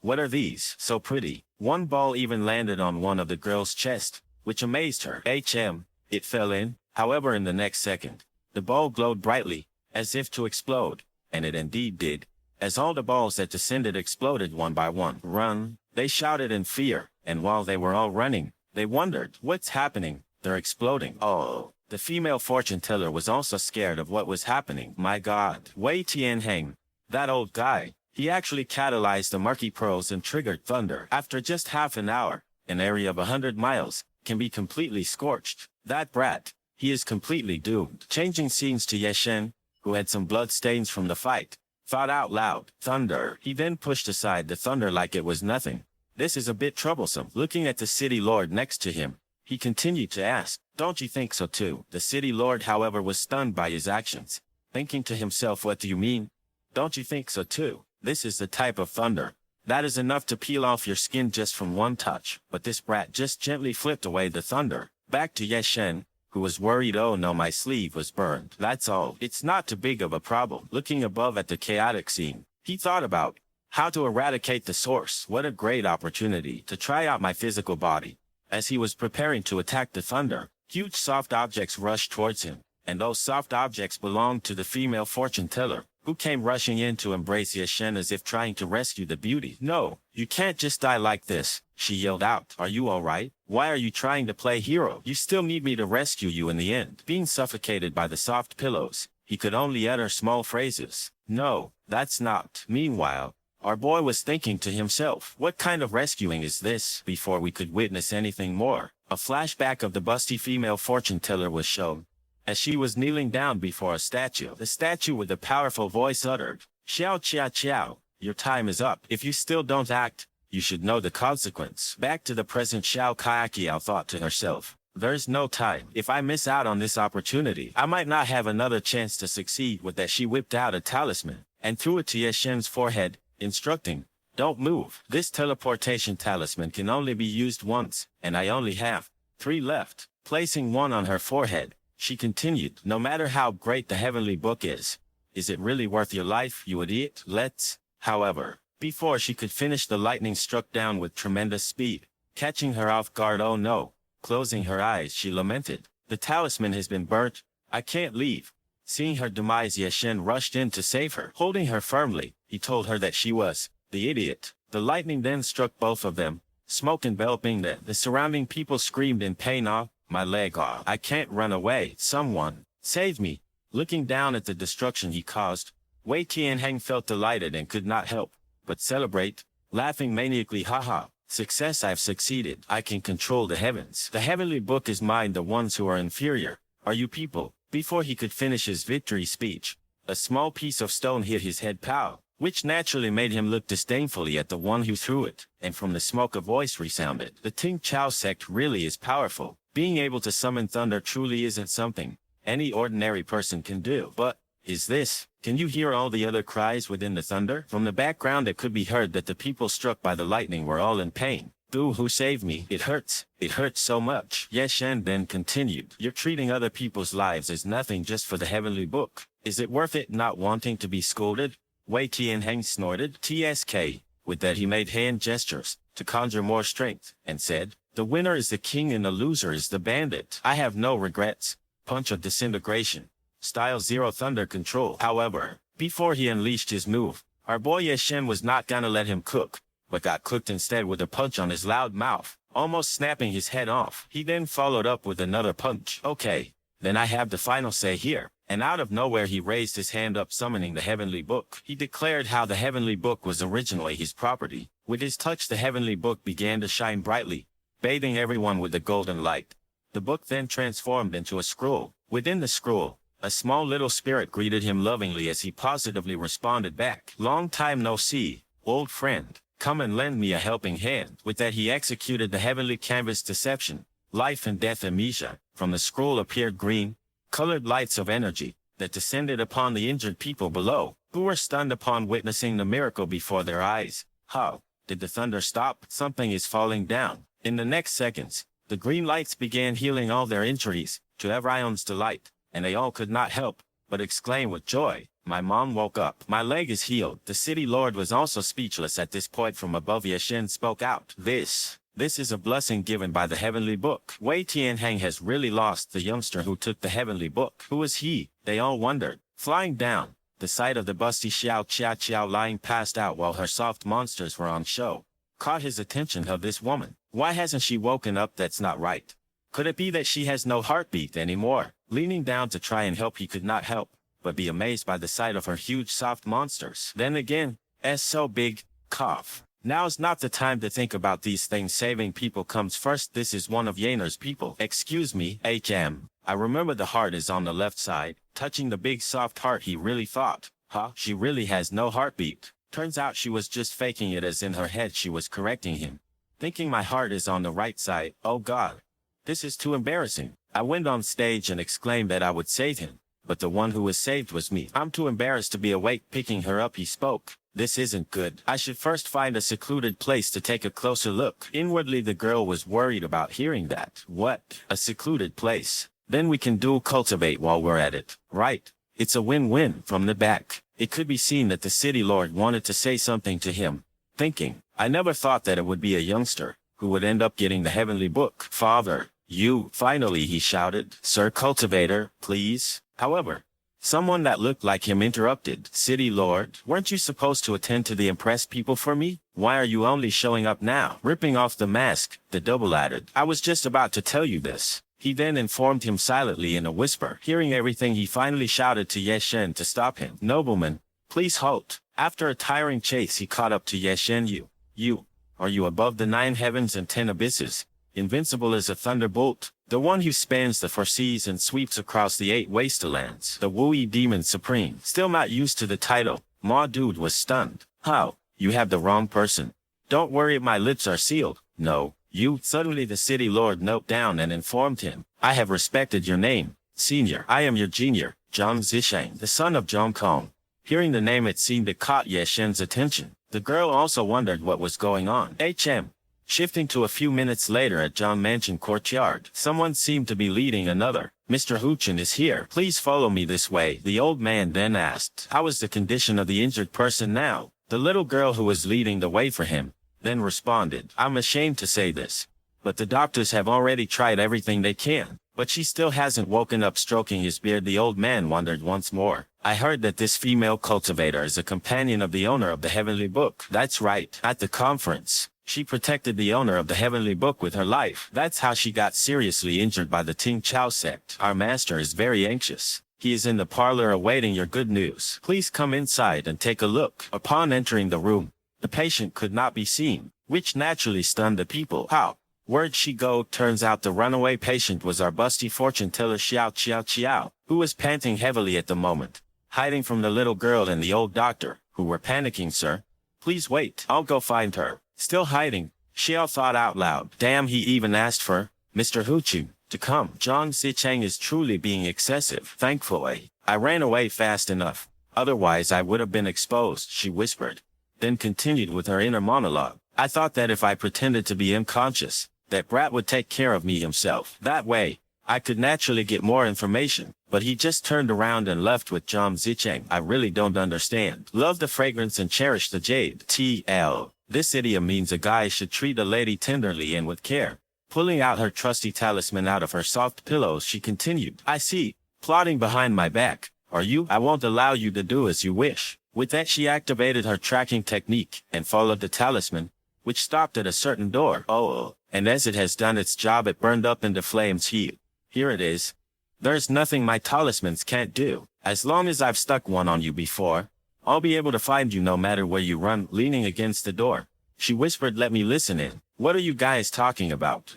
What are these? So pretty. One ball even landed on one of the girl's chest, which amazed her. It fell in. However, in the next second, the ball glowed brightly, as if to explode, and it indeed did. As all the balls that descended exploded one by one. Run! They shouted in fear, and while they were all running, they wondered, what's happening? They're exploding. Oh. The female fortune teller was also scared of what was happening. My God. Wei Tianheng, that old guy, he actually catalyzed the murky pearls and triggered thunder. After just half an hour, an area of 100 miles can be completely scorched. That brat, he is completely doomed. Changing scenes to Ye Shen, who had some blood stains from the fight, thought out loud, thunder. He then pushed aside the thunder like it was nothing. This is a bit troublesome. Looking at the city lord next to him, he continued to ask, don't you think so too? The city lord, however, was stunned by his actions, thinking to himself, what do you mean? Don't you think so too? This is the type of thunder that is enough to peel off your skin just from one touch. But this brat just gently flipped away the thunder. Back to Yeshen, who was worried. Oh no, my sleeve was burned. That's all. It's not too big of a problem. Looking above at the chaotic scene, he thought about how to eradicate the source. What a great opportunity to try out my physical body. As he was preparing to attack the thunder, huge soft objects rushed towards him, and those soft objects belonged to the female fortune teller, who came rushing in to embrace Yeshen as if trying to rescue the beauty. No, you can't just die like this, she yelled out. Are you alright? Why are you trying to play hero? You still need me to rescue you in the end. Being suffocated by the soft pillows, he could only utter small phrases. No, that's not. Meanwhile, our boy was thinking to himself, what kind of rescuing is this? Before we could witness anything more, a flashback of the busty female fortune teller was shown. As she was kneeling down before a statue, the statue with a powerful voice uttered, "Xiao Chia Chiao, your time is up. If you still don't act, you should know the consequence." Back to the present, Xiao Kaiqiao thought to herself, there's no time. If I miss out on this opportunity, I might not have another chance to succeed. With that, she whipped out a talisman and threw it to Yeshen's forehead, instructing, don't move. This teleportation talisman can only be used once, and I only have 3 left. Placing one on her forehead, she continued, no matter how great the heavenly book is it really worth your life, you idiot? Let's. However, before she could finish, the lightning struck down with tremendous speed, catching her off guard. Oh no. Closing her eyes, she lamented, the talisman has been burnt. I can't leave. Seeing her demise, Yeshen rushed in to save her. Holding her firmly, he told her that she was the idiot. The lightning then struck both of them, smoke enveloping them. The surrounding people screamed in pain. Ah, my leg. Ah, I can't run away. Someone save me. Looking down at the destruction he caused, Wei Tianheng felt delighted and could not help but celebrate, laughing maniacally. Haha, success, I've succeeded. I can control the heavens. The heavenly book is mine. The ones who are inferior are you people. Before he could finish his victory speech, a small piece of stone hit his head. Pow! Which naturally made him look disdainfully at the one who threw it, and from the smoke a voice resounded. The Ting Chao sect really is powerful. Being able to summon thunder truly isn't something any ordinary person can do. But, is this? Can you hear all the other cries within the thunder? From the background it could be heard that the people struck by the lightning were all in pain. Boo, who saved me? It hurts. It hurts so much. Yeshen then continued, you're treating other people's lives as nothing just for the heavenly book. Is it worth it not wanting to be scolded? Wei Tianheng snorted. TSK. With that he made hand gestures to conjure more strength, and said, the winner is the king and the loser is the bandit. I have no regrets. Punch of disintegration. Style 0 thunder control. However, before he unleashed his move, our boy Yeshen was not gonna let him cook, but got cooked instead with a punch on his loud mouth, almost snapping his head off. He then followed up with another punch. Okay, then I have the final say here. And out of nowhere he raised his hand up, summoning the heavenly book. He declared how the heavenly book was originally his property. With his touch the heavenly book began to shine brightly, bathing everyone with the golden light. The book then transformed into a scroll. Within the scroll, a small little spirit greeted him lovingly as he positively responded back. Long time no see, old friend. Come and lend me a helping hand. With that he executed the heavenly canvas deception, life and death amnesia. From the scroll appeared green, colored lights of energy that descended upon the injured people below, who were stunned upon witnessing the miracle before their eyes. How did the thunder stop? Something is falling down. In the next seconds, the green lights began healing all their injuries, to everyone's delight, and they all could not help but exclaim with joy, my mom woke up. My leg is healed. The city lord was also speechless at this point. From above Yeshen spoke out. This is a blessing given by the heavenly book. Wei Tianheng has really lost the youngster who took the heavenly book. Who is he? They all wondered. Flying down, the sight of the busty Xiao Chiao lying passed out while her soft monsters were on show caught his attention. Of this woman. Why hasn't she woken up? That's not right. Could it be that she has no heartbeat anymore? Leaning down to try and help, he could not help but be amazed by the sight of her huge soft monsters. Then again, so big, cough. Now's not the time to think about these things. Saving people comes first. This is one of Yener's people. Excuse me, HM. I remember the heart is on the left side. Touching the big soft heart, he really thought, huh? She really has no heartbeat. Turns out she was just faking it, as in her head she was correcting him. Thinking my heart is on the right side. Oh God. This is too embarrassing. I went on stage and exclaimed that I would save him. But the one who was saved was me. I'm too embarrassed to be awake. Picking her up he spoke. This isn't good. I should first find a secluded place to take a closer look. Inwardly, the girl was worried about hearing that. What? A secluded place? Then we can dual cultivate while we're at it. Right. It's a win-win. From the back, it could be seen that the city lord wanted to say something to him. Thinking, I never thought that it would be a youngster who would end up getting the heavenly book. Father, you, finally, he shouted. Sir Cultivator, please. However, someone that looked like him interrupted. City lord, weren't you supposed to attend to the Empress people for me? Why are you only showing up now? Ripping off the mask, the double added. I was just about to tell you this. He then informed him silently in a whisper. Hearing everything, he finally shouted to Yeshen to stop him. Nobleman, please halt. After a tiring chase, he caught up to Yeshen. Are you above the 9 heavens and 10 abysses? Invincible as a thunderbolt, the one who spans the 4 seas and sweeps across the 8 wastelands, the Wooey Demon Supreme. Still not used to the title, Ma Dude was stunned. How? You have the wrong person. Don't worry, my lips are sealed. No, you. Suddenly the city lord knelt down and informed him. I have respected your name, senior. I am your junior, Zhang Zisheng, the son of Zhang Kong. Hearing the name, it seemed it caught Yeshen's attention. The girl also wondered what was going on. Shifting to a few minutes later at Zhang Mansion courtyard, someone seemed to be leading another. Mr. Huchen is here. Please follow me this way. The old man then asked, how is the condition of the injured person now? The little girl who was leading the way for him then responded, I'm ashamed to say this, but the doctors have already tried everything they can, but she still hasn't woken up. Stroking his beard, the old man wondered once more. I heard that this female cultivator is a companion of the owner of the heavenly book. That's right. At the conference, she protected the owner of the heavenly book with her life. That's how she got seriously injured by the Ting Chao sect. Our master is very anxious. He is in the parlor awaiting your good news. Please come inside and take a look. Upon entering the room, the patient could not be seen, which naturally stunned the people. How? Where'd she go? Turns out the runaway patient was our busty fortune teller Xiao, who was panting heavily at the moment, hiding from the little girl and the old doctor, who were panicking. Sir, please wait. I'll go find her. Still hiding, Xiao thought out loud. Damn, he even asked for Mr. Huchu to come. Zhang Zicheng is truly being excessive. Thankfully, I ran away fast enough. Otherwise I would have been exposed, she whispered, then continued with her inner monologue. I thought that if I pretended to be unconscious, that brat would take care of me himself. That way, I could naturally get more information. But he just turned around and left with Zhang Zicheng. I really don't understand. Love the fragrance and cherish the jade. TL. This idiom means a guy should treat a lady tenderly and with care. Pulling out her trusty talisman out of her soft pillows, she continued. I see. Plotting behind my back. Are you? I won't allow you to do as you wish. With that, she activated her tracking technique and followed the talisman, which stopped at a certain door. And as it has done its job, it burned up into flames. Here it is. There's nothing my talismans can't do. As long as I've stuck one on you before, I'll be able to find you no matter where you run. Leaning against the door, she whispered, let me listen in. What are you guys talking about?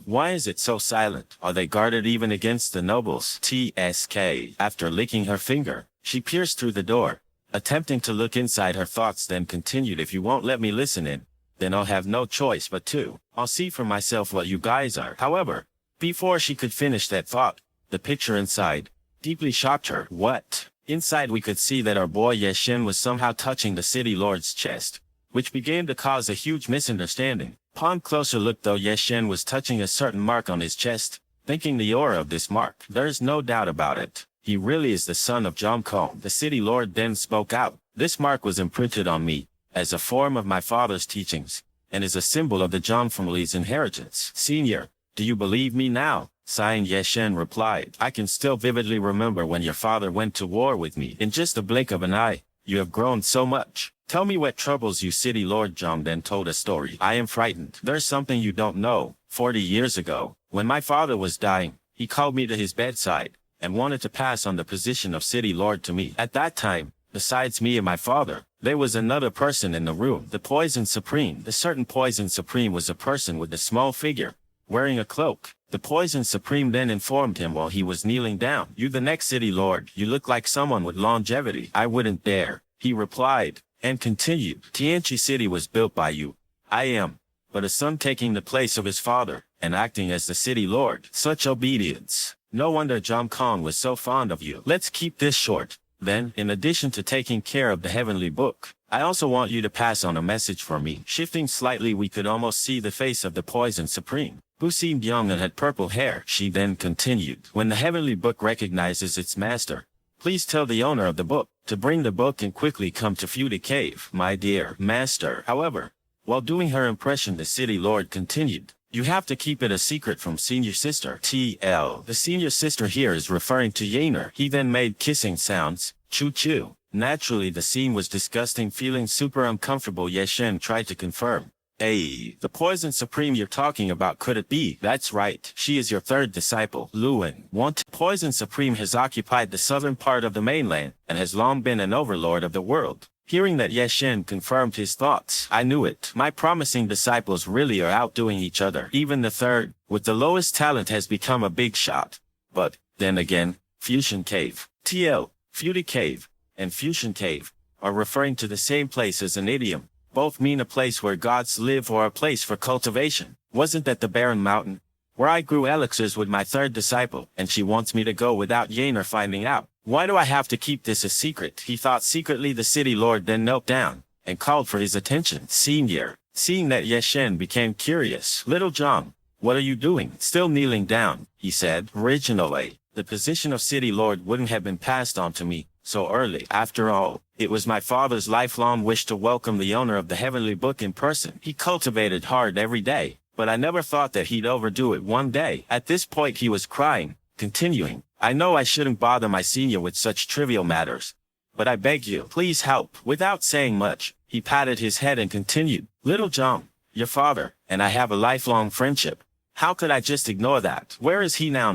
Why is it so silent? Are they guarded even against the nobles? TSK. After licking her finger, she pierced through the door, attempting to look inside her thoughts, then continued, if you won't let me listen in, then I'll have no choice but to. I'll see for myself what you guys are. However, before she could finish that thought, the picture inside deeply shocked her. What? Inside we could see that our boy Yeshen was somehow touching the city lord's chest, which began to cause a huge misunderstanding. Upon closer look though, Yeshen was touching a certain mark on his chest. Thinking the aura of this mark, there's no doubt about it. He really is the son of Zhang Kong. The city lord then spoke out. This mark was imprinted on me as a form of my father's teachings, and is a symbol of the Zhang family's inheritance. Senior, do you believe me now? Sighing, Yeshen replied, I can still vividly remember when your father went to war with me. In just a blink of an eye, you have grown so much. Tell me what troubles you. City Lord Zhang then told a story. I am frightened. There's something you don't know. 40 years ago, when my father was dying, he called me to his bedside and wanted to pass on the position of City Lord to me. At that time, besides me and my father, there was another person in the room, the Poison Supreme. The certain Poison Supreme was a person with a small figure, wearing a cloak. The Poison Supreme then informed him while he was kneeling down, you the next City Lord, you look like someone with longevity. I wouldn't dare, he replied, and continued, Tianchi City was built by you. I am but a son taking the place of his father, and acting as the City Lord. Such obedience. No wonder Zhang Kong was so fond of you. Let's keep this short. Then, in addition to taking care of the heavenly book, I also want you to pass on a message for me. Shifting slightly, we could almost see the face of the Poison Supreme, who seemed young and had purple hair. She then continued, when the heavenly book recognizes its master, please tell the owner of the book to bring the book and quickly come to Fury Cave, my dear master. However, while doing her impression, the city lord continued, you have to keep it a secret from senior sister. TL. The senior sister here is referring to Yaner. He then made kissing sounds. Choo-choo. Naturally, the scene was disgusting. Feeling super uncomfortable, Yeshen tried to confirm. Hey, the Poison Supreme you're talking about, could it be? That's right. She is your third disciple, Luan. Poison Supreme has occupied the southern part of the mainland and has long been an overlord of the world. Hearing that, Yeshen confirmed his thoughts. I knew it. My promising disciples really are outdoing each other. Even the third, with the lowest talent, has become a big shot. But, then again, Fusion Cave, TL, Fury Cave, and Fusion Cave are referring to the same place as an idiom. Both mean a place where gods live or a place for cultivation. Wasn't that the barren mountain where I grew elixirs with my third disciple, and she wants me to go without Yaner finding out? Why do I have to keep this a secret? He thought secretly. The city lord then knelt down and called for his attention. Senior. Seeing that, Yeshen became curious. Little John, what are you doing? Still kneeling down, he said. Originally, the position of city lord wouldn't have been passed on to me so early. After all, it was my father's lifelong wish to welcome the owner of the heavenly book in person. He cultivated hard every day, but I never thought that he'd overdo it one day. At this point he was crying, continuing, I know I shouldn't bother my senior with such trivial matters, but I beg you, please help. Without saying much, he patted his head and continued, Little John, your father and I have a lifelong friendship. How could I just ignore that? Where is he now?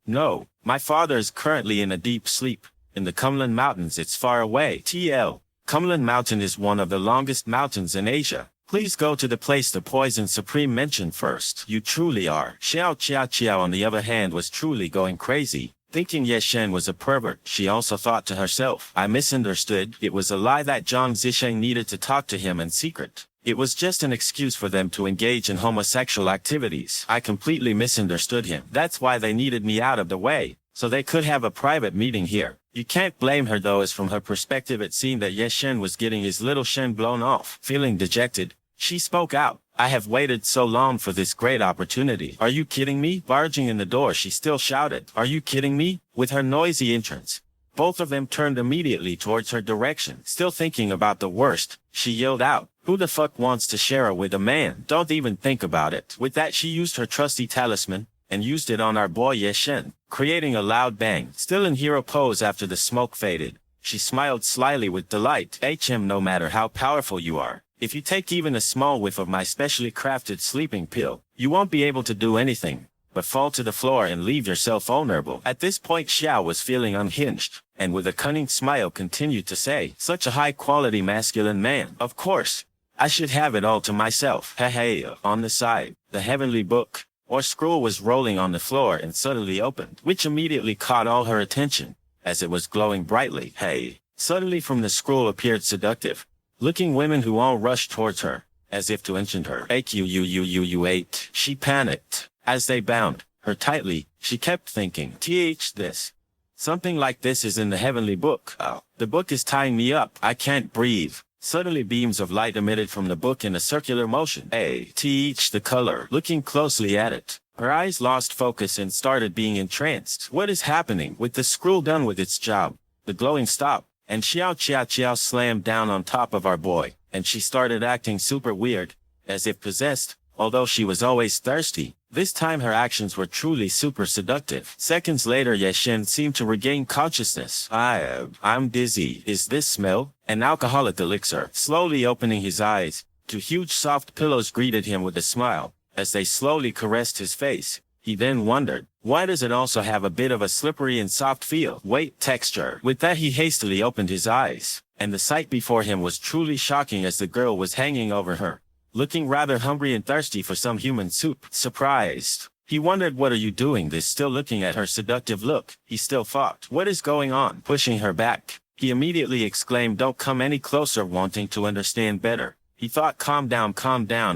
No, my father is currently in a deep sleep. In the Kumlin Mountains. It's far away. TL. Kumlin Mountain is one of the longest mountains in Asia. Please go to the place the Poison Supreme mentioned first. You truly are. Xiao Chiao on the other hand was truly going crazy. Thinking Yeshen was a pervert, she also thought to herself, I misunderstood. It was a lie that Zhang Zisheng needed to talk to him in secret. It was just an excuse for them to engage in homosexual activities. I completely misunderstood him. That's why they needed me out of the way, so they could have a private meeting here. You can't blame her though, as from her perspective it seemed that Yeshen was getting his little Shen blown off. Feeling dejected, she spoke out. I have waited so long for this great opportunity. Are you kidding me? Barging in the door, she still shouted, Are you kidding me? With her noisy entrance, both of them turned immediately towards her direction. Still thinking about the worst, she yelled out, Who the fuck wants to share her with a man? Don't even think about it. With that she used her trusty talisman and used it on our boy Yeshen, creating a loud bang. Still in hero pose after the smoke faded, she smiled slyly with delight. No matter how powerful you are, if you take even a small whiff of my specially crafted sleeping pill, you won't be able to do anything but fall to the floor and leave yourself vulnerable. At this point Xiao was feeling unhinged, and with a cunning smile continued to say, Such a high-quality masculine man. Of course, I should have it all to myself. Hey. On the side, the heavenly book or scroll was rolling on the floor and suddenly opened, which immediately caught all her attention, as it was glowing brightly. Hey. Suddenly from the scroll appeared seductive-looking women who all rushed towards her, as if to enchant her. AQUUUU8. She panicked. As they bound her tightly, she kept thinking, this. Something like this is in the heavenly book. Oh, the book is tying me up. I can't breathe. Suddenly beams of light emitted from the book in a circular motion. The color. Looking closely at it, her eyes lost focus and started being entranced. What is happening? With the scroll done with its job, the glowing stopped, and Xiao slammed down on top of our boy, and she started acting super weird, as if possessed, although she was always thirsty. This time her actions were truly super seductive. Seconds later Yeshen seemed to regain consciousness. I'm dizzy. Is this smell? An alcoholic elixir. Slowly opening his eyes, two huge soft pillows greeted him with a smile, as they slowly caressed his face. He then wondered, why does it also have a bit of a slippery and soft feel? Texture. With that he hastily opened his eyes, and the sight before him was truly shocking as the girl was hanging over her, looking rather hungry and thirsty for some human soup. Surprised, he wondered, what are you doing? This still looking at her seductive look, he still thought, what is going on? Pushing her back, he immediately exclaimed, don't come any closer. Wanting to understand better, he thought, calm down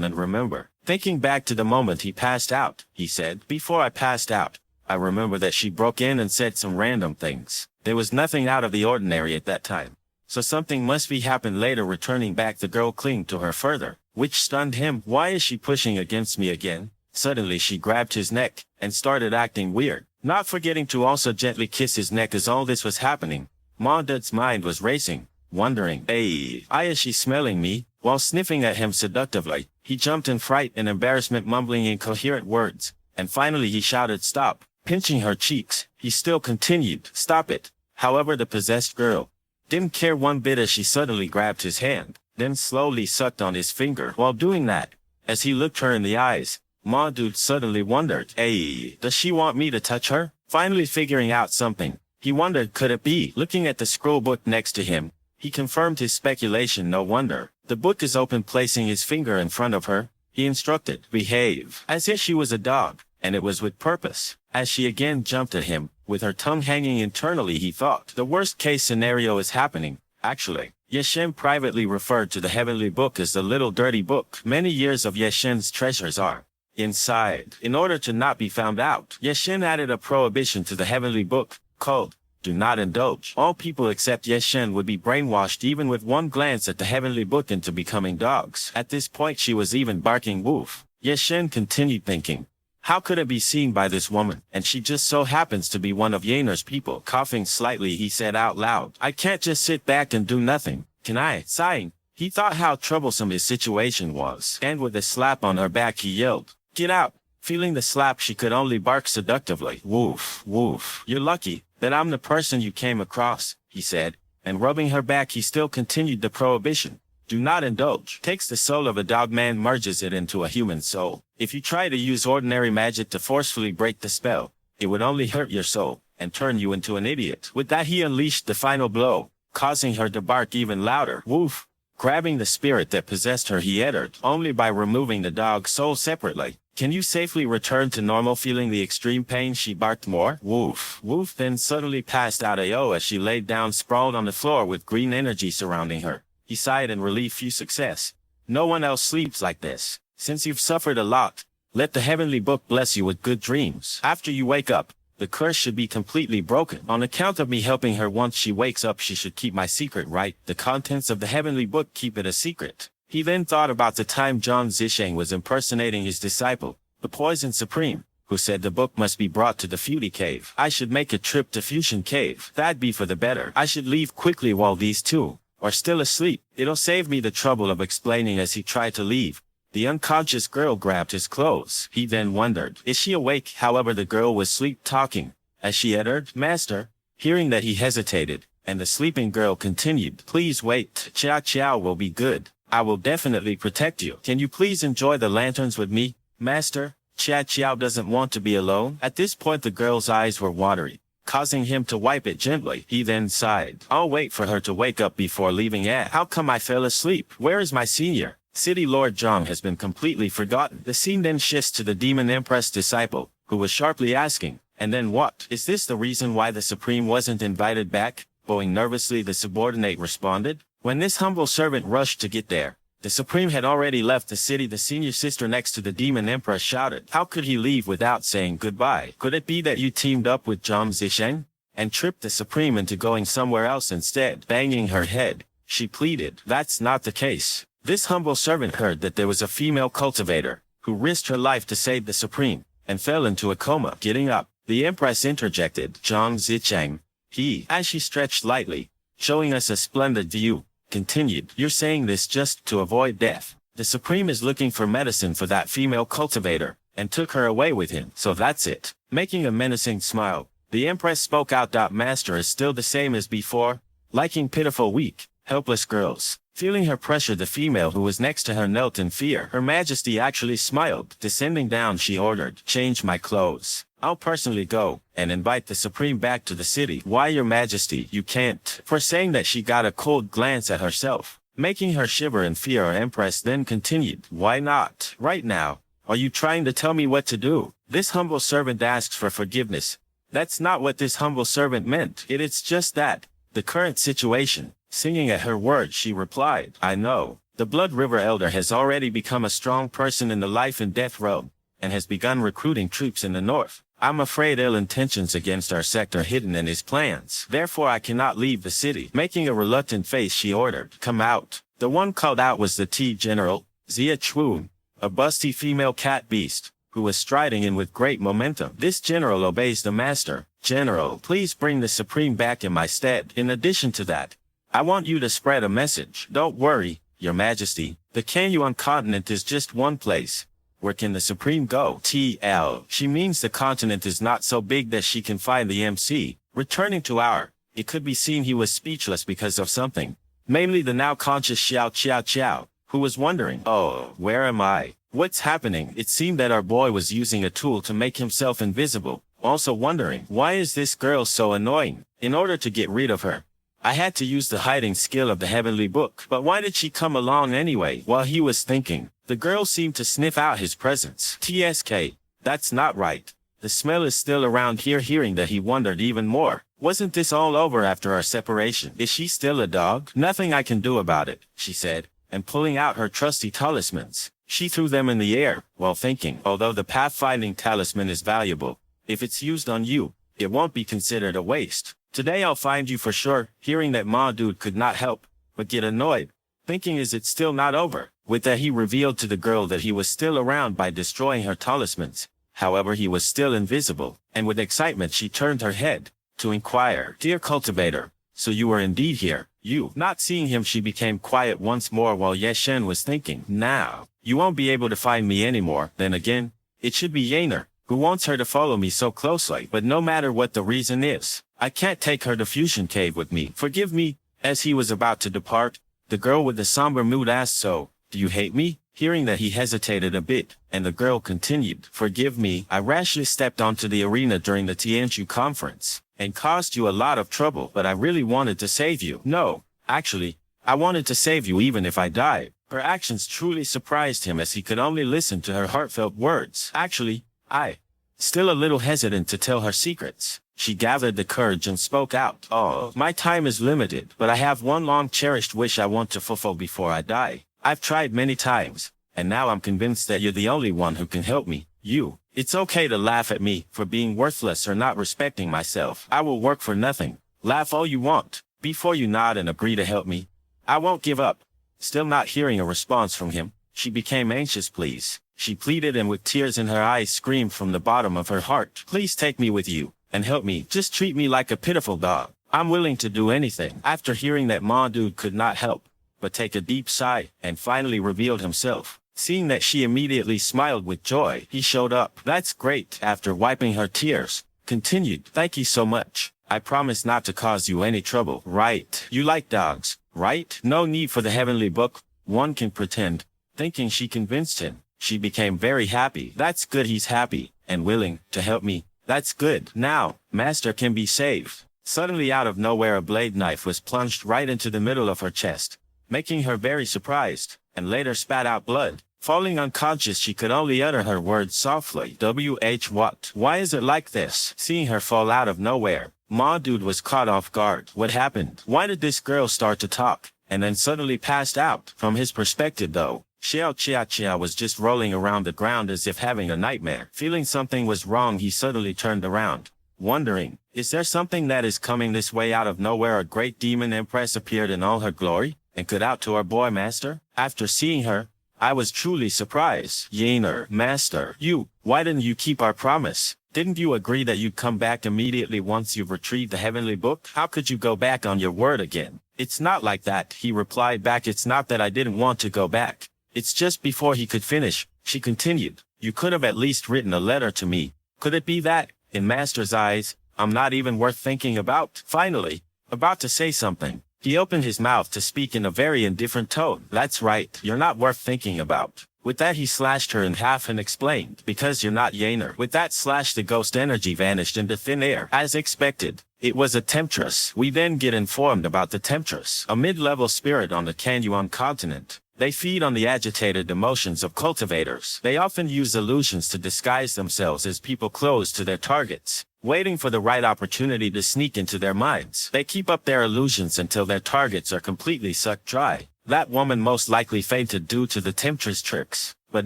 and remember. Thinking back to the moment he passed out, he said, before I passed out, I remember that she broke in and said some random things. There was nothing out of the ordinary at that time. So something must be happened later. Returning back, the girl clinged to her further, which stunned him. Why is she pushing against me again? Suddenly she grabbed his neck and started acting weird, not forgetting to also gently kiss his neck as all this was happening. Ma-Dud's mind was racing, wondering, hey, is she smelling me? While sniffing at him seductively, he jumped in fright and embarrassment, mumbling incoherent words, and finally he shouted, stop. Pinching her cheeks, he still continued, stop it. However, the possessed girl didn't care one bit as she suddenly grabbed his hand, then slowly sucked on his finger. While doing that, as he looked her in the eyes, Ma-Dud suddenly wondered, hey, does she want me to touch her? Finally figuring out something, he wondered, could it be? Looking at the scroll book next to him, he confirmed his speculation. No wonder. The book is open. Placing his finger in front of her, he instructed, behave, as if she was a dog, and it was with purpose. As she again jumped at him, with her tongue hanging internally, he thought, the worst case scenario is happening. Actually, Yeshen privately referred to the heavenly book as the little dirty book. Many years of Yeshen's treasures are inside. In order to not be found out, Yeshen added a prohibition to the heavenly book, called, do not indulge. All people except Yeshen would be brainwashed even with one glance at the heavenly book into becoming dogs. At this point she was even barking woof. Yeshen continued thinking, how could it be seen by this woman? And she just so happens to be one of Yener's people. Coughing slightly, he said out loud, I can't just sit back and do nothing. Can I? Sighing, he thought how troublesome his situation was. And with a slap on her back he yelled, get out. Feeling the slap, she could only bark seductively. Woof, woof. You're lucky that I'm the person you came across, he said, and rubbing her back he still continued the prohibition. Do not indulge. Takes the soul of a dog man, merges it into a human soul. If you try to use ordinary magic to forcefully break the spell, it would only hurt your soul and turn you into an idiot. With that he unleashed the final blow, causing her to bark even louder. Woof. Grabbing the spirit that possessed her, he uttered, only by removing the dog's soul separately. Can you safely return to normal? Feeling the extreme pain, she barked more. Woof. Woof then suddenly passed out as she laid down sprawled on the floor with green energy surrounding her. He sighed in relief. Few success. No one else sleeps like this. Since you've suffered a lot, let the heavenly book bless you with good dreams. After you wake up, the curse should be completely broken. On account of me helping her, once she wakes up she should keep my secret, right? The contents of the heavenly book, keep it a secret. He then thought about the time John Zisheng was impersonating his disciple, the Poison Supreme, who said the book must be brought to the Fury Cave. I should make a trip to Fusion Cave. That'd be for the better. I should leave quickly while these two are still asleep. It'll save me the trouble of explaining. As he tried to leave, the unconscious girl grabbed his clothes. He then wondered, is she awake? However, the girl was sleep-talking. As she uttered, Master, hearing that he hesitated, and the sleeping girl continued, please wait. Chiao Chiao will be good. I will definitely protect you. Can you please enjoy the lanterns with me, Master? Chiao Chiao doesn't want to be alone. At this point the girl's eyes were watery, causing him to wipe it gently. He then sighed. I'll wait for her to wake up before leaving. How come I fell asleep? Where is my senior City Lord Zhang? Has been completely forgotten. The scene then shifts to the demon Empress disciple, who was sharply asking, and then what? Is this the reason why the Supreme wasn't invited back? Bowing nervously, the subordinate responded. When this humble servant rushed to get there, the Supreme had already left the city. The senior sister next to the demon Empress shouted, how could he leave without saying goodbye? Could it be that you teamed up with Zhang Zisheng and tripped the Supreme into going somewhere else instead? Banging her head, she pleaded, that's not the case. This humble servant heard that there was a female cultivator who risked her life to save the Supreme and fell into a coma. Getting up, the Empress interjected, Zhang Zisheng, he, as she stretched lightly, showing us a splendid view, continued, you're saying this just to avoid death. The Supreme is looking for medicine for that female cultivator, and took her away with him. So that's it. Making a menacing smile, the Empress spoke out. Master is still the same as before, liking pitiful, weak, helpless girls. Feeling her pressure, the female who was next to her knelt in fear. Her Majesty actually smiled. Descending down, she ordered, change my clothes. I'll personally go and invite the Supreme back to the city. Why, Your Majesty, you can't. For saying that, she got a cold glance at herself, making her shiver in fear. Our Empress then continued, why not? Right now. Are you trying to tell me what to do? This humble servant asks for forgiveness. That's not what this humble servant meant. It's just that, the current situation. Singing at her words, she replied, I know. The Blood River Elder has already become a strong person in the life and death realm, and has begun recruiting troops in the north. I'm afraid ill intentions against our sect are hidden in his plans. Therefore I cannot leave the city. Making a reluctant face, she ordered, "Come out." The one called out was the T General, Zia Chun, a busty female cat beast, who was striding in with great momentum. This general obeys the master. "General, please bring the Supreme back in my stead. In addition to that, I want you to spread a message." "Don't worry, Your Majesty. The Kanyuan continent is just one place. Where can the Supreme go?" TL. She means the continent is not so big that she can find the MC. Returning to our, it could be seen he was speechless because of something. Mainly the now conscious Xiao Qiao Qiao, who was wondering, "Oh, where am I? What's happening?" It seemed that our boy was using a tool to make himself invisible, also wondering, why is this girl so annoying? In order to get rid of her, I had to use the hiding skill of the heavenly book. But why did she come along anyway? While he was thinking, the girl seemed to sniff out his presence. TSK, that's not right. The smell is still around here. Hearing that, he wondered even more. Wasn't this all over after our separation? Is she still a dog? "Nothing I can do about it," she said, and pulling out her trusty talismans, she threw them in the air, while thinking, although the pathfinding talisman is valuable, if it's used on you, it won't be considered a waste. Today I'll find you for sure. Hearing that, Ma Dude could not help but get annoyed, thinking, is it still not over? With that, he revealed to the girl that he was still around by destroying her talismans. However, he was still invisible, and with excitement she turned her head to inquire, "Dear cultivator, so you are indeed here." You. Not seeing him, she became quiet once more, while Yeshen was thinking, "Now, you won't be able to find me anymore." Then again, it should be Yaner, who wants her to follow me so closely. But no matter what the reason is, I can't take her to Fusion Cave with me. Forgive me. As he was about to depart, the girl with the somber mood asked, "So, do you hate me?" Hearing that, he hesitated a bit, and the girl continued, "Forgive me. I rashly stepped onto the arena during the Tianchu conference, and caused you a lot of trouble, but I really wanted to save you. No, actually, I wanted to save you even if I died." Her actions truly surprised him, as he could only listen to her heartfelt words. "Actually, I..." Still a little hesitant to tell her secrets, she gathered the courage and spoke out, "Oh, my time is limited, but I have one long-cherished wish I want to fulfill before I die. I've tried many times, and now I'm convinced that you're the only one who can help me. You. It's okay to laugh at me for being worthless or not respecting myself. I will work for nothing. Laugh all you want, before you nod and agree to help me. I won't give up." Still not hearing a response from him, she became anxious. "Please," she pleaded, and with tears in her eyes screamed from the bottom of her heart, "Please take me with you, and help me. Just treat me like a pitiful dog. I'm willing to do anything." After hearing that, Ma Dude could not help but take a deep sigh, and finally revealed himself. Seeing that, she immediately smiled with joy. He showed up. "That's great." After wiping her tears, continued, "Thank you so much. I promise not to cause you any trouble." "Right. You like dogs, right? No need for the heavenly book. One can pretend." Thinking she convinced him, she became very happy. "That's good. He's happy and willing to help me. That's good. Now, Master can be saved." Suddenly, out of nowhere, a blade knife was plunged right into the middle of her chest, making her very surprised, and later spat out blood. Falling unconscious, she could only utter her words softly. What? Why is it like this?" Seeing her fall out of nowhere, Ma Dude was caught off guard. What happened? Why did this girl start to talk, and then suddenly passed out? From his perspective though, Xiao Chia Chia was just rolling around the ground as if having a nightmare. Feeling something was wrong, he suddenly turned around, wondering, is there something that is coming this way? Out of nowhere, a great demon Empress appeared in all her glory, and called out to our boy Master. After seeing her, I was truly surprised. "Yaner, Master, why didn't you keep our promise? Didn't you agree that you'd come back immediately once you've retrieved the heavenly book? How could you go back on your word again?" "It's not like that," he replied back. "It's not that I didn't want to go back. It's just..." Before he could finish, she continued, "You could have at least written a letter to me. Could it be that, in Master's eyes, I'm not even worth thinking about?" Finally, about to say something, he opened his mouth to speak in a very indifferent tone. "That's right, you're not worth thinking about." With that, he slashed her in half and explained, "Because you're not Yaner." With that slash, the ghost energy vanished into thin air. As expected, it was a temptress. We then get informed about the temptress, a mid-level spirit on the Kanyuan continent. They feed on the agitated emotions of cultivators. They often use illusions to disguise themselves as people close to their targets, waiting for the right opportunity to sneak into their minds. They keep up their illusions until their targets are completely sucked dry. That woman most likely fainted due to the temptress tricks. But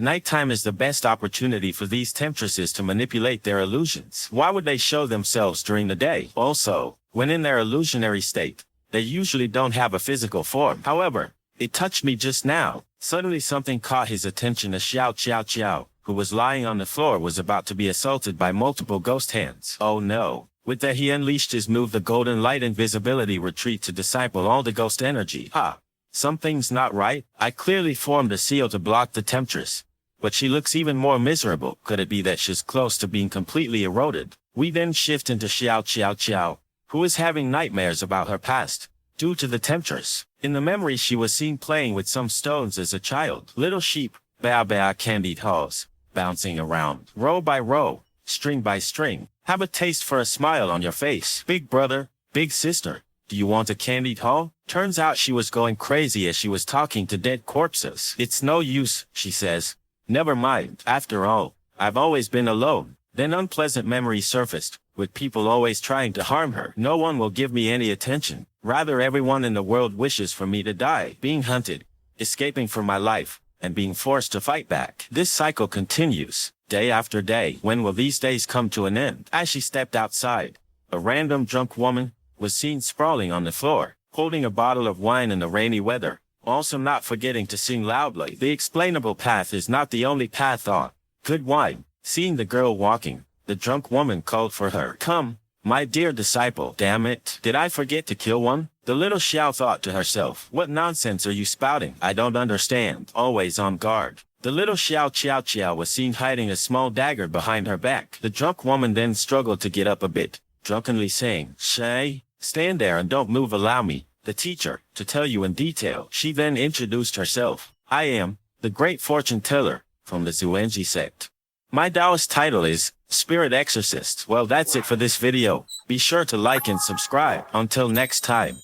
nighttime is the best opportunity for these temptresses to manipulate their illusions. Why would they show themselves during the day? Also, when in their illusionary state, they usually don't have a physical form. However, it touched me just now. Suddenly something caught his attention. A Xiao, who was lying on the floor, was about to be assaulted by multiple ghost hands. Oh no. With that he unleashed his move, the golden light invisibility retreat, to disciple all the ghost energy. Something's not right. I clearly formed a seal to block the temptress. But she looks even more miserable. Could it be that she's close to being completely eroded? We then shift into Xiao, who is having nightmares about her past, due to the temptress. In the memory she was seen playing with some stones as a child. Little sheep, bao candied hulls, bouncing around, row by row, string by string. Have a taste for a smile on your face. Big brother, big sister, do you want a candied hull? Turns out she was going crazy as she was talking to dead corpses. It's no use, she says. Never mind. After all, I've always been alone. Then unpleasant memories surfaced, with people always trying to harm her. No one will give me any attention. Rather, everyone in the world wishes for me to die. Being hunted, escaping from my life, and being forced to fight back. This cycle continues, day after day. When will these days come to an end? As she stepped outside, a random drunk woman was seen sprawling on the floor, holding a bottle of wine in the rainy weather, also not forgetting to sing loudly. The explainable path is not the only path on good wine. Seeing the girl walking, the drunk woman called for her. Come, my dear disciple. Damn it, did I forget to kill one? The little Xiao thought to herself. What nonsense are you spouting? I don't understand. Always on guard. The little Xiao was seen hiding a small dagger behind her back. The drunk woman then struggled to get up a bit, drunkenly saying, Shay, stand there and don't move. Allow me, the teacher, to tell you in detail. She then introduced herself. I am the great fortune teller from the Zuenji sect. My Taoist title is Spirit Exorcist. Well, that's it for this video. Be sure to like and subscribe. Until next time.